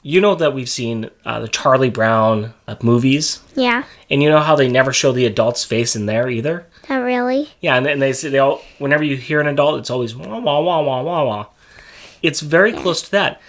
you know that we've seen the Charlie Brown movies, Yeah, and you know how they never show the adult's face in there either? not really. Yeah, and they say whenever you hear an adult, it's always wah, wah, wah, wah, wah, wah. It's very close to that.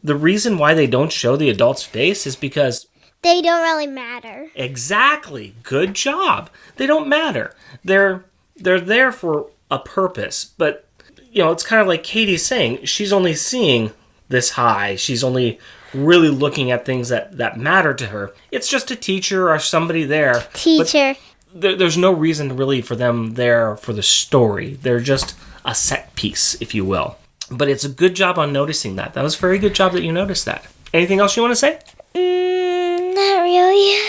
The reason why they don't show the adult's face is because... They don't really matter. Exactly. Good job. They don't matter. They're there for a purpose, but it's kind of like Katie's saying, she's only seeing this high. She's only really looking at things that matter to her. It's just a teacher or somebody there. Teacher. There's no reason really for them there for the story. They're just a set piece, if you will. But it's a good job on noticing that. That was a very good job that you noticed that. Anything else you want to say? Not really.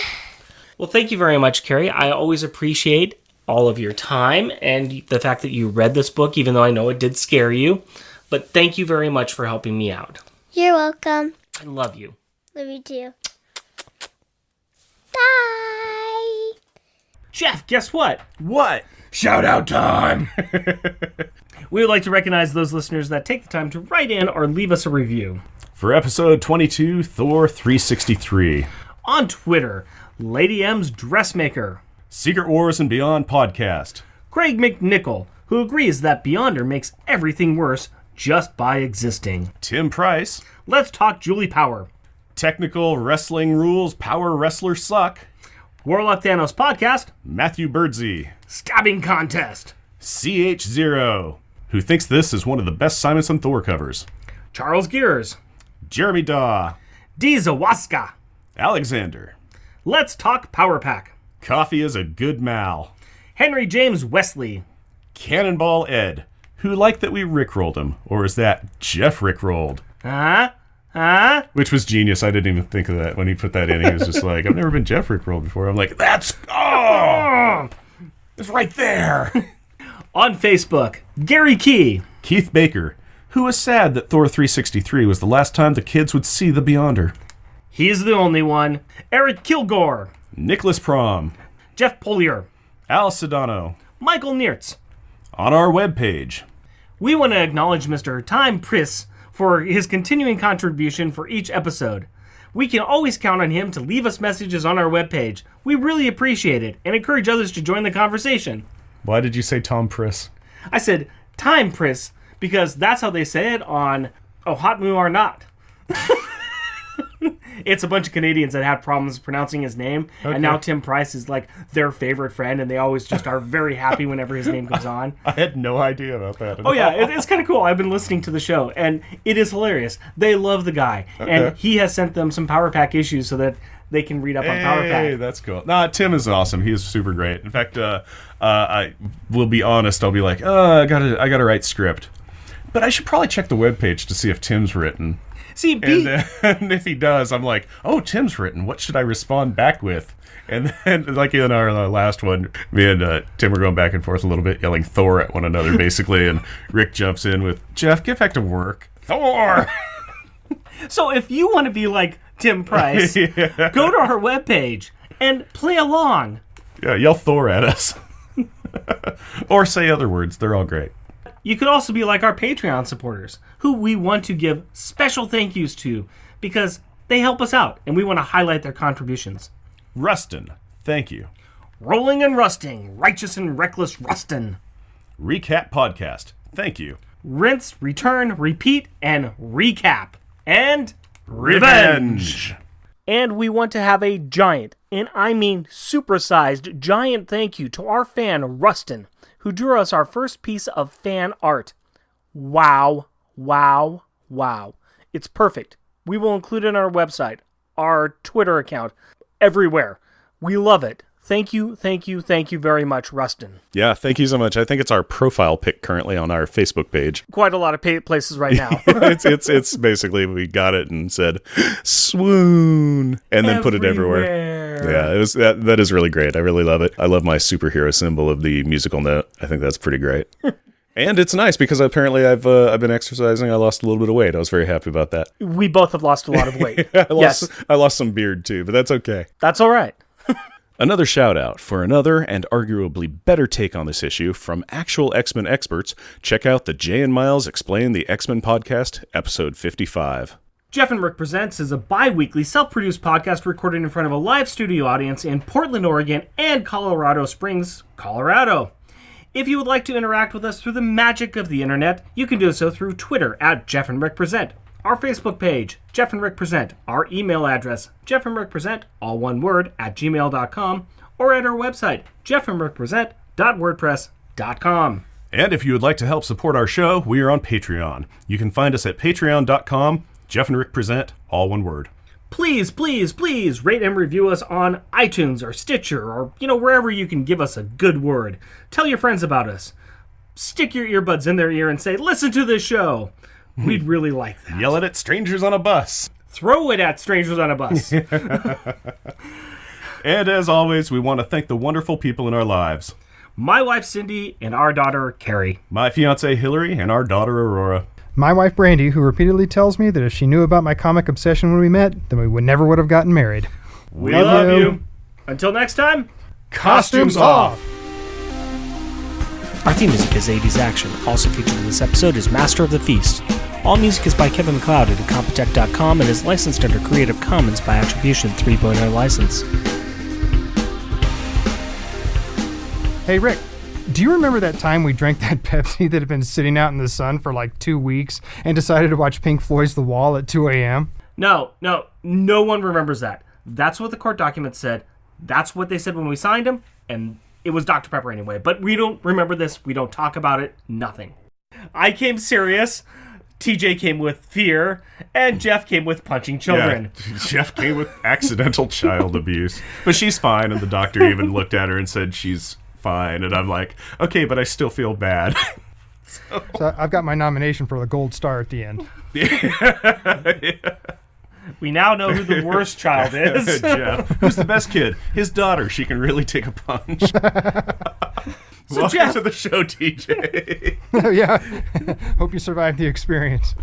Well, thank you very much, Carrie. I always appreciate all of your time and the fact that you read this book, even though I know it did scare you. But thank you very much for helping me out. You're welcome. I love you. Love you too. Bye. Jeff, guess what? What? Shout out time! We would like to recognize those listeners that take the time to write in or leave us a review. For episode 22, Thor 363. On Twitter, Lady M's Dressmaker. Secret Wars and Beyond podcast. Craig McNichol, who agrees that Beyonder makes everything worse just by existing. Tim Price. Let's talk Julie Power. Technical wrestling rules, power wrestlers suck. Warlock Thanos podcast. Matthew Birdsey. Stabbing contest. CH0, who thinks this is one of the best Simonson Thor covers. Charles Gears. Jeremy Daw. D. Zawaska. Alexander. Let's talk Power Pack. Coffee is a good mal. Henry James Wesley. Cannonball Ed, who liked that we rickrolled him. Or is that Jeff rickrolled? Which was genius. I didn't even think of that when he put that in. He was just like, I've never been Jeff rickrolled before. I'm like, it's right there. On Facebook, Gary Key. Keith Baker, who was sad that Thor 363 was the last time the kids would see the Beyonder. He's the only one. Eric Kilgore. Nicholas Prom. Jeff Polier. Al Sedano. Michael Niertz. On our webpage. We want to acknowledge Mr. Time Priss for his continuing contribution for each episode. We can always count on him to leave us messages on our webpage. We really appreciate it and encourage others to join the conversation. Why did you say Tom Priss? I said Time Priss because that's how they say it on Oh Hot Moo or Not. It's a bunch of Canadians that had problems pronouncing his name, and now Tim Price is like their favorite friend, and they always just are very happy whenever his name comes on. I had no idea about that. Oh yeah, it's kind of cool. I've been listening to the show, and it is hilarious. They love the guy, and he has sent them some Power Pack issues so that they can read up on Power Pack. Hey, that's cool. Nah, Tim is awesome. He is super great. In fact, I will be honest. I'll be like, I gotta write script, but I should probably check the webpage to see if Tim's written. See, and if he does, I'm like, oh, Tim's written. What should I respond back with? And then, like in our last one, me and Tim were going back and forth a little bit, yelling Thor at one another, basically. And Rick jumps in with, Jeff, get back to work. Thor! So if you want to be like Tim Price, go to our webpage and play along. Yeah, yell Thor at us. Or say other words. They're all great. You could also be like our Patreon supporters, who we want to give special thank yous to because they help us out, and we want to highlight their contributions. Rustin, thank you. Rolling and Rusting, Righteous and Reckless Rustin. Recap Podcast, thank you. Rinse, Return, Repeat, and Recap. And Revenge. And we want to have a giant, and I mean supersized giant thank you to our fan, Rustin, who drew us our first piece of fan art. Wow, wow, wow. It's perfect. We will include it on our website, our Twitter account, everywhere. We love it. Thank you, thank you, thank you very much, Rustin. Yeah, thank you so much. I think it's our profile pic currently on our Facebook page. Quite a lot of places right now. it's basically, we got it and said, swoon, and then put it everywhere. Yeah, it was that is really great. I really love it. I love my superhero symbol of the musical note. I think that's pretty great. And it's nice because apparently I've been exercising. I lost a little bit of weight. I was very happy about that. We both have lost a lot of weight. I lost some beard too, but that's okay. That's all right. Another shout out for another and arguably better take on this issue from actual X-Men experts. Check out the Jay and Miles Explain the X-Men podcast, episode 55. Jeff and Rick Presents is a bi-weekly self-produced podcast recorded in front of a live studio audience in Portland, Oregon and Colorado Springs, Colorado. If you would like to interact with us through the magic of the internet, you can do so through Twitter at Jeff and Rick Present, our Facebook page, Jeff and Rick Present, our email address, jeffandrickpresent, all one word, @gmail.com, or at our website, jeffandrickpresent.wordpress.com. And if you would like to help support our show, we are on Patreon. You can find us at patreon.com, Jeff and Rick Present, all one word. Please, please, please rate and review us on iTunes or Stitcher or, wherever you can give us a good word. Tell your friends about us. Stick your earbuds in their ear and say, listen to this show. We'd really like that. Yell it at strangers on a bus. Throw it at strangers on a bus. And as always, we want to thank the wonderful people in our lives. My wife, Cindy, and our daughter, Carrie. My fiancée, Hillary, and our daughter, Aurora. My wife, Brandy, who repeatedly tells me that if she knew about my comic obsession when we met, then we never would have gotten married. We love you. Until next time, costumes off! Our theme music is 80s Action. Also featured in this episode is Master of the Feast. All music is by Kevin MacLeod at Incompetech.com and is licensed under Creative Commons by Attribution 3.0 license. Hey, Rick, do you remember that time we drank that Pepsi that had been sitting out in the sun for like 2 weeks and decided to watch Pink Floyd's The Wall at 2 a.m.? No one remembers that. That's what the court documents said. That's what they said when we signed them, and it was Dr. Pepper anyway. But we don't remember this. We don't talk about it. Nothing. I came serious. TJ came with fear, and Jeff came with punching children. Yeah, Jeff came with accidental child abuse. But she's fine, and the doctor even looked at her and said she's fine. And I'm like, okay, but I still feel bad. So I've got my nomination for the gold star at the end. Yeah. We now know who the worst child is. Jeff. Who's the best kid? His daughter. She can really take a punch. So Welcome Jeff, to the show, TJ. Yeah. Hope you survived the experience.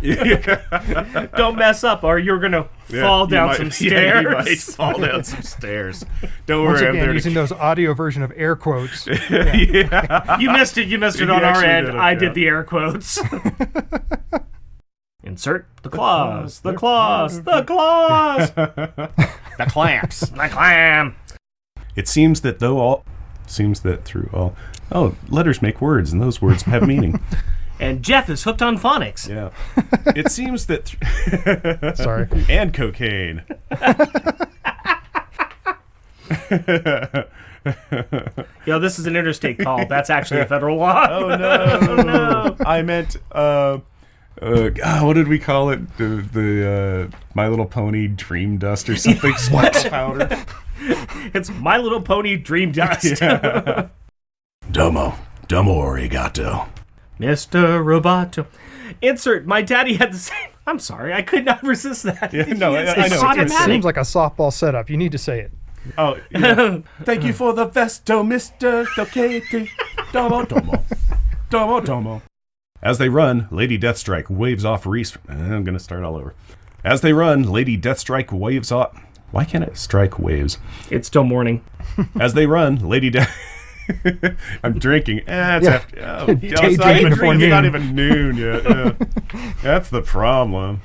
don't mess up or you're going to fall down some stairs. Yeah, you might fall down some stairs. Don't Once worry, I'm again, there using those audio version of air quotes. Yeah. You missed it. You missed it You on our actually end. did it, I yeah. did the air quotes. Insert the claws. The claws. The claws. The clamps. The clam. It seems that through all letters make words, and those words have meaning. And Jeff is hooked on phonics. Yeah. It seems that Sorry. and cocaine. Yo, this is an interstate call. That's actually a federal law. Oh no! I meant what did we call it? The My Little Pony Dream Dust or something. Splash powder. It's My Little Pony Dream Dust. Yeah. Domo arigato. Mr. Roboto. Insert. My daddy had the same. I'm sorry. I could not resist that. Yeah, no, I know. It automatic. seems like a softball setup. You need to say it. Oh, yeah. Thank you for the vesto, Mr. Dokete. Domo. As they run, Lady Deathstrike waves off Reese. I'm going to start all over. As they run, Lady Deathstrike waves off. Why can't it strike waves? It's still morning. As they run, Lady Death. I'm drinking. It's Yeah. after. It's not even noon yet. Yeah. That's the problem.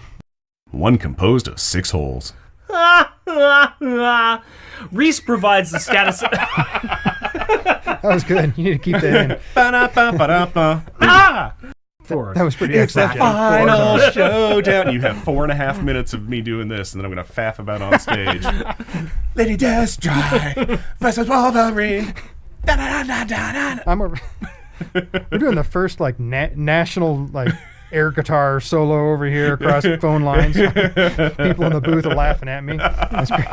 One composed of 6 holes. Reese provides the status. That was good. You need to keep that in. That was pretty It's the excellent. Jeff. final showdown. You have 4.5 minutes of me doing this, and then I'm going to faff about on stage. Lady Deathstrike versus Wolverine. We're doing the first national air guitar solo over here across phone lines. People in the booth are laughing at me. That's great.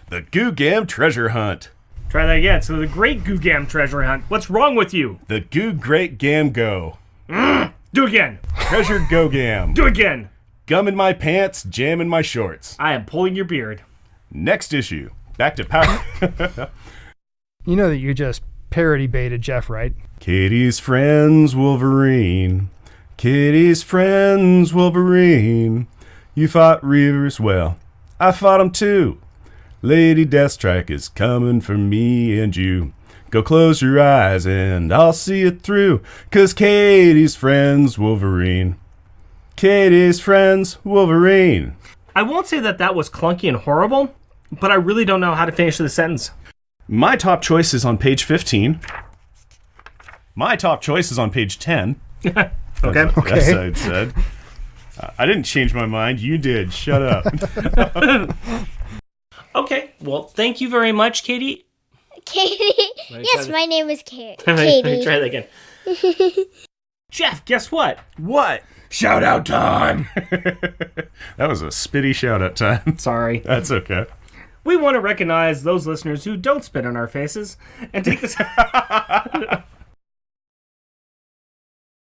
The Goo Gam Treasure Hunt. Try that again. So the Great Googam Treasure Hunt. What's wrong with you? The Goo Great Gam Go. Do again. Treasure Go Gam. Do again. Gum in my pants, jam in my shorts. I am pulling your beard. Next issue. Back to power. You know that you just parody baited Jeff, right? Katie's friends, Wolverine. Katie's friends, Wolverine. You fought Rivers well. I fought him too. Lady Deathstrike is coming for me and you. Go close your eyes and I'll see it through. 'Cause Katie's friends, Wolverine. Katie's friends, Wolverine. I won't say that was clunky and horrible, but I really don't know how to finish the sentence. My top choice is on page 15. My top choice is on page 10. Okay. Yes, I said. I didn't change my mind. You did. Shut up. Okay. Well, thank you very much, Katie. Katie. Let me Yes, try my name is Katie. Let me try that again. Jeff, guess what? What? Shout out time. That was a spitty shout out time. Sorry. That's okay. We want to recognize those listeners who don't spit on our faces and take this.